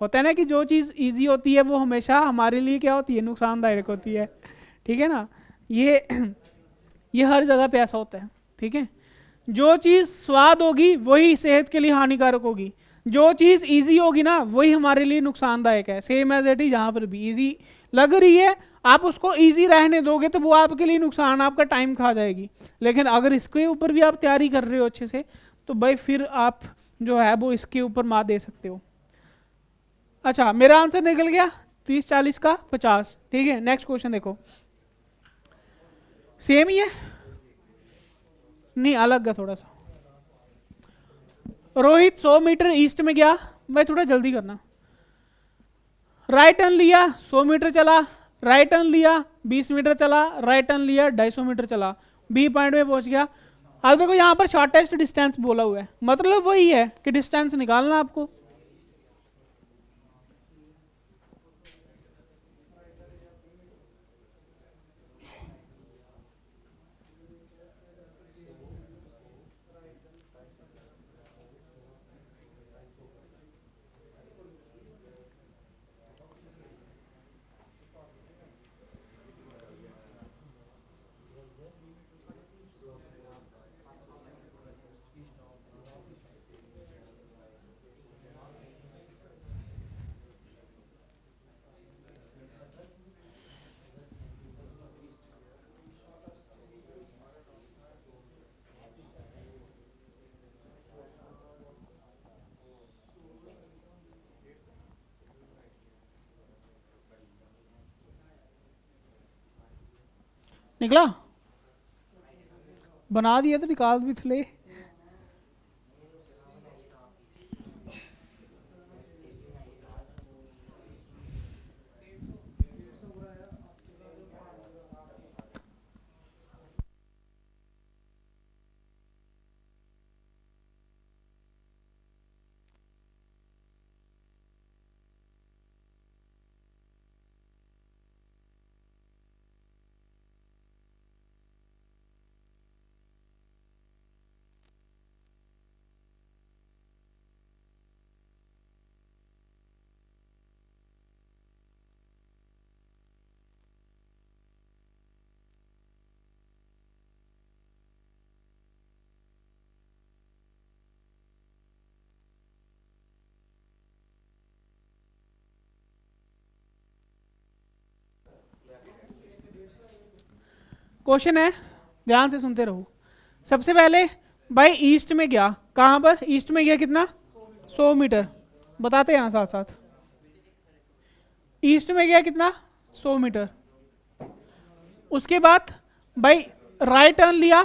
होता है ना कि जो चीज़ ईजी होती है वो हमेशा हमारे लिए क्या होती है? नुकसानदायक होती है। ठीक है ना, ये ये हर जगह पे ऐसा होता है। ठीक है, जो चीज़ स्वाद होगी वही सेहत के लिए हानिकारक होगी, जो चीज़ इजी होगी ना वही हमारे लिए नुकसानदायक है। सेम एज इट इज यहाँ पर भी इजी लग रही है, आप उसको इजी रहने दोगे तो वो आपके लिए नुकसान, आपका टाइम खा जाएगी। लेकिन अगर इसके ऊपर भी आप तैयारी कर रहे हो अच्छे से, तो भाई फिर आप जो है वो इसके ऊपर मात दे सकते हो। अच्छा, मेरा आंसर निकल गया 30, 40 का 50। ठीक है, नेक्स्ट क्वेश्चन देखो, सेम ही है, नहीं अलग है थोड़ा सा। रोहित 100 मीटर ईस्ट में गया, भाई थोड़ा जल्दी करना। राइट टर्न लिया, 100 मीटर चला, राइट टर्न लिया, 20 मीटर चला, राइट टर्न लिया, 250 मीटर चला, बी पॉइंट में पहुंच गया। अब देखो यहाँ पर शॉर्टेस्ट डिस्टेंस बोला हुआ है, मतलब वही है कि डिस्टेंस निकालना आपको। निकला, बना दिया तो निकाल भी थे। क्वेश्चन है, ध्यान से सुनते रहो। सबसे पहले भाई ईस्ट में गया, कहाँ पर ईस्ट में गया, कितना 100 मीटर, बताते हैं ना साथ साथ। ईस्ट में गया कितना 100 मीटर। उसके बाद भाई राइट टर्न लिया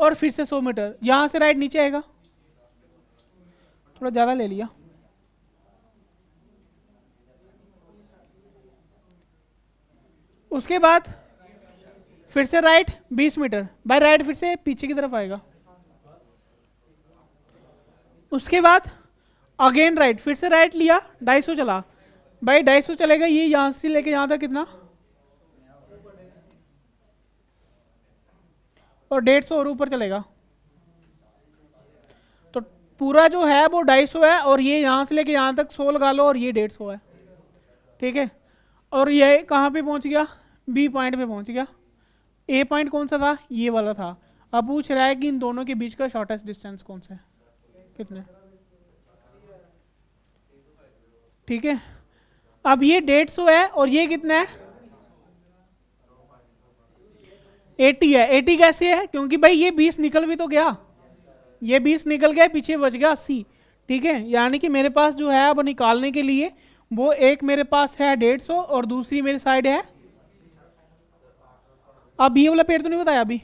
और फिर से 100 मीटर, यहां से राइट नीचे आएगा, थोड़ा ज्यादा ले लिया। उसके बाद फिर से राइट 20 मीटर, बाय राइट फिर से पीछे की तरफ आएगा। उसके बाद अगेन राइट, फिर से राइट लिया, 250 चला, बाय 250 चलेगा, ये यहां से लेके यहां तक कितना, और 150 और ऊपर चलेगा। तो पूरा जो है वो 250 है, और ये यहां से लेके यहां तक 100 लगा लो, और ये 150 है, ठीक है। और ये कहाँ पे पहुंच गया, बी पॉइंट पे पहुंच गया। ए पॉइंट कौन सा था, ये वाला था। अब पूछ रहा है कि इन दोनों के बीच का शॉर्टेस्ट डिस्टेंस कौन सा है, कितने, ठीक है। अब ये 150 है और ये कितना है 80 है। 80 कैसे है, क्योंकि भाई ये 20 निकल भी तो गया, ये 20 निकल गया, पीछे बच गया 80, ठीक है। यानी कि मेरे पास जो है अब निकालने के लिए वो एक मेरे पास है 150 और दूसरी मेरी साइड है, अब ये वाला पेड़ तो नहीं बताया अभी,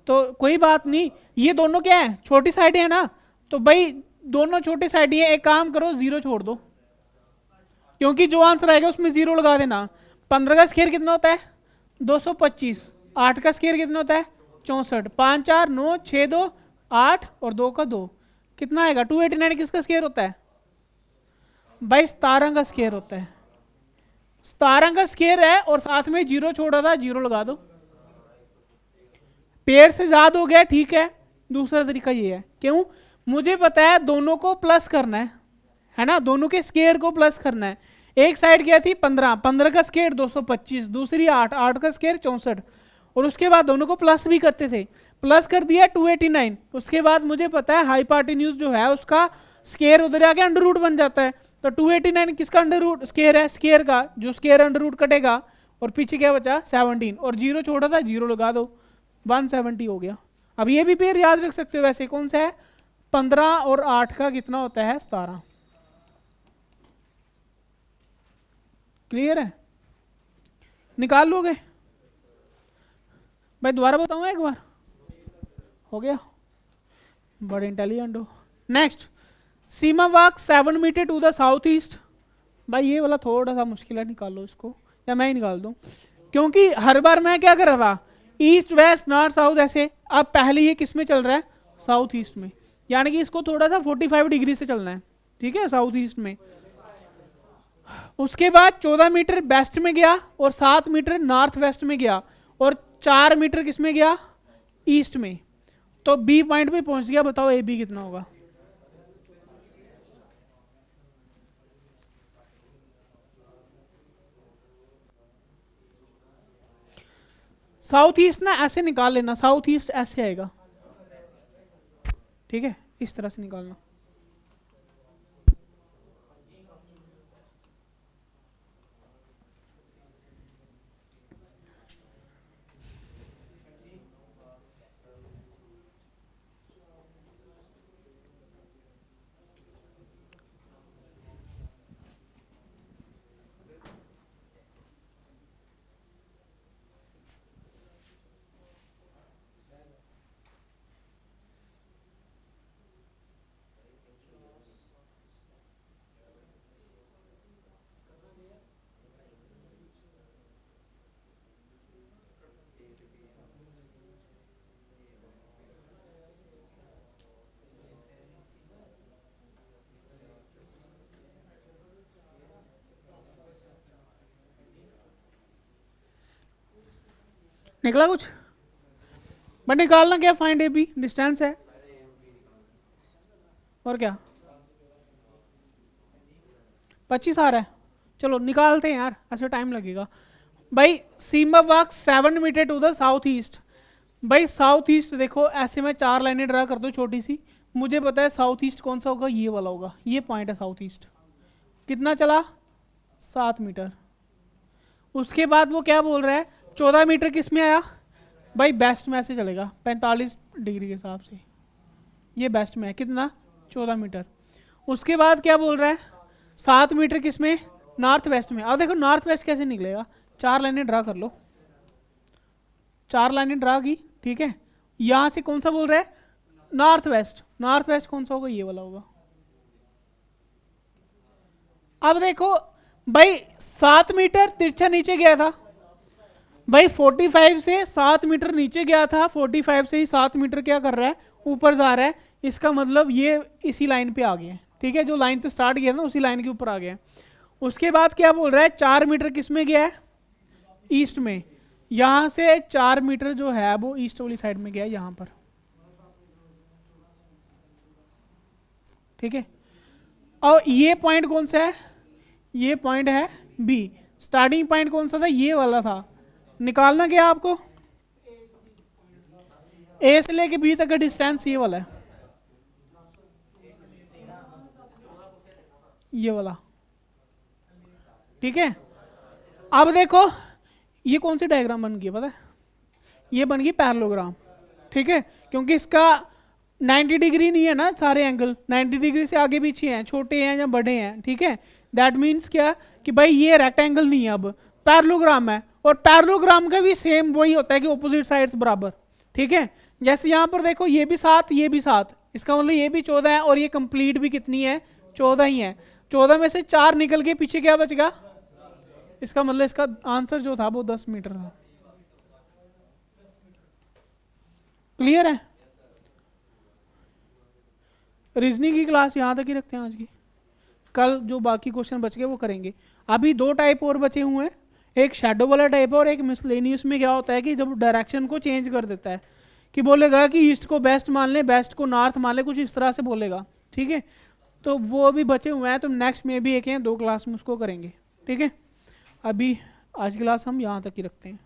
तो कोई बात नहीं, ये दोनों क्या है छोटी साइड है ना, तो भाई दोनों छोटी साइड है। एक काम करो 0 छोड़ दो, क्योंकि जो आंसर आएगा उसमें 0 लगा देना। 15 का स्क्वायर कितना होता है 225, 8 का स्क्वायर कितना होता है 64, 5 4 9 6 2 8 और 2 का 2, कितना आएगा 289। किसका स्क्वायर होता है भाई 17 का स्क्वायर होता है, 17 का स्क्वायर है, और साथ में 0 छोड़ा था, 0 लगा दो, पेड़ से याद हो गया, ठीक है। दूसरा तरीका ये है, क्यों, मुझे पता है दोनों को प्लस करना है ना, दोनों के स्क्वायर को प्लस करना है। एक साइड क्या थी 15, 15 का स्क्वायर 225, दूसरी 8, 8 का स्क्वायर 64, और उसके बाद दोनों को प्लस भी करते थे, प्लस कर दिया 289। उसके बाद मुझे पता है हाइपोटेन्यूज जो है उसका स्क्वायर उधर आके अंडर रूट बन जाता है, तो 289 किसका अंडर रूट स्क्वायर है, स्क्वायर का, जो स्क्वायर अंडर रूट कटेगा, और पीछे क्या बचा 17, और 0 छोड़ा था 0 लगा दो, 170 हो गया। अब ये भी पेयर याद रख सकते हो वैसे, कौन सा है 15 और 8 का कितना होता है 17, क्लियर है, निकाल लोगे भाई, दोबारा बताऊँ एक बार, हो गया, बड़े इंटेलिजेंट हो। Next, Seema walk 7 meter to the south east, भाई ये वाला थोड़ा सा मुश्किल है, निकाल लो इसको, या मैं ही निकाल दूं, क्योंकि हर बार मैं क्या कर रहा था ईस्ट वेस्ट नॉर्थ साउथ ऐसे, अब पहले ये किस में चल रहा है साउथ ईस्ट में, यानी कि इसको थोड़ा सा 45 डिग्री से चलना है, ठीक है, साउथ ईस्ट में। उसके बाद 14 मीटर वेस्ट में गया, और 7 मीटर नॉर्थ वेस्ट में गया, और 4 मीटर किस में गया ईस्ट में, तो बी पॉइंट पे पहुंच गया। बताओ ए बी कितना होगा, साउथ ईस्ट ना ऐसे निकाल लेना, साउथ ईस्ट ऐसे आएगा, ठीक है, इस तरह से निकालना। निकला कुछ, बट निकालना क्या, फाइंड ए बी, डिस्टेंस है, और क्या 25 आ रहा है, चलो निकालते हैं यार, ऐसे टाइम लगेगा। भाई Seema walk 7 meter to the south east, भाई साउथ ईस्ट देखो ऐसे मैं 4 लाइनें ड्रा कर दो छोटी सी, मुझे पता है साउथ ईस्ट कौन सा होगा, ये वाला होगा, ये पॉइंट है साउथ ईस्ट, कितना चला 7 मीटर। उसके बाद वो क्या बोल रहा है 14 मीटर किस में आया भाई, बेस्ट में से चलेगा 45 डिग्री के हिसाब से, ये बेस्ट में है कितना 14 मीटर। उसके बाद क्या बोल रहा है 7 मीटर किस में, नॉर्थ वेस्ट में। अब देखो नॉर्थ वेस्ट कैसे निकलेगा, 4 लाइनें ड्रा कर लो, 4 लाइनें ड्रा की, ठीक है। यहां से कौन सा बोल रहा है नॉर्थ वेस्ट, नॉर्थ वेस्ट कौन सा होगा, ये वाला होगा। अब देखो भाई 7 मीटर तिरछा नीचे गया था भाई, 45 से 7 मीटर नीचे गया था, 45 से ही 7 मीटर क्या कर रहा है ऊपर जा रहा है, इसका मतलब ये इसी लाइन पे आ गया है, ठीक है। जो लाइन से स्टार्ट किया ना उसी लाइन के ऊपर आ गया है। उसके बाद क्या बोल रहा है 4 मीटर किस में गया है, ईस्ट में। यहां से 4 मीटर जो है वो ईस्ट वाली साइड में गया है, यहां पर, ठीक है। और ये पॉइंट कौन सा है, ये पॉइंट है बी। स्टार्टिंग पॉइंट कौन सा था, ये वाला था। निकालना क्या आपको, ए से लेके बी तक का डिस्टेंस ये वाला है, ये वाला, ठीक है। अब देखो ये कौन सी डायग्राम बन गई पता है, ये बन गई पैरेललोग्राम, ठीक है। क्योंकि इसका 90 डिग्री नहीं है ना, सारे एंगल 90 डिग्री से आगे पीछे हैं, छोटे हैं या बड़े हैं, ठीक है। दैट मीन्स क्या कि भाई ये रेक्टेंगल नहीं है, अब पैरेललोग्राम है। और पैरेललोग्राम का भी सेम वही होता है कि ऑपोजिट साइड्स बराबर, ठीक है। जैसे यहाँ पर देखो ये भी 7 ये भी 7, इसका मतलब ये भी 14 है, और ये कंप्लीट भी कितनी है 14 ही है। 14 में से 4 निकल के पीछे क्या बचेगा, इसका मतलब इसका आंसर जो था वो 10 मीटर था। क्लियर है। रीजनिंग की क्लास यहाँ तक ही रखते हैं आज की, कल जो बाकी क्वेश्चन बच गए वो करेंगे। अभी 2 टाइप और बचे हुए हैं, एक शैडो वाला टाइप है और एक मिसलेनियस में क्या होता है कि जब डायरेक्शन को चेंज कर देता है, कि बोलेगा कि ईस्ट को बेस्ट मान ले, वेस्ट को नॉर्थ मान ले, कुछ इस तरह से बोलेगा, ठीक है। तो वो अभी बचे हुए हैं, तो नेक्स्ट में भी एक हैं 2 क्लास में उसको करेंगे, ठीक है। अभी आज की क्लास हम यहाँ तक ही रखते हैं।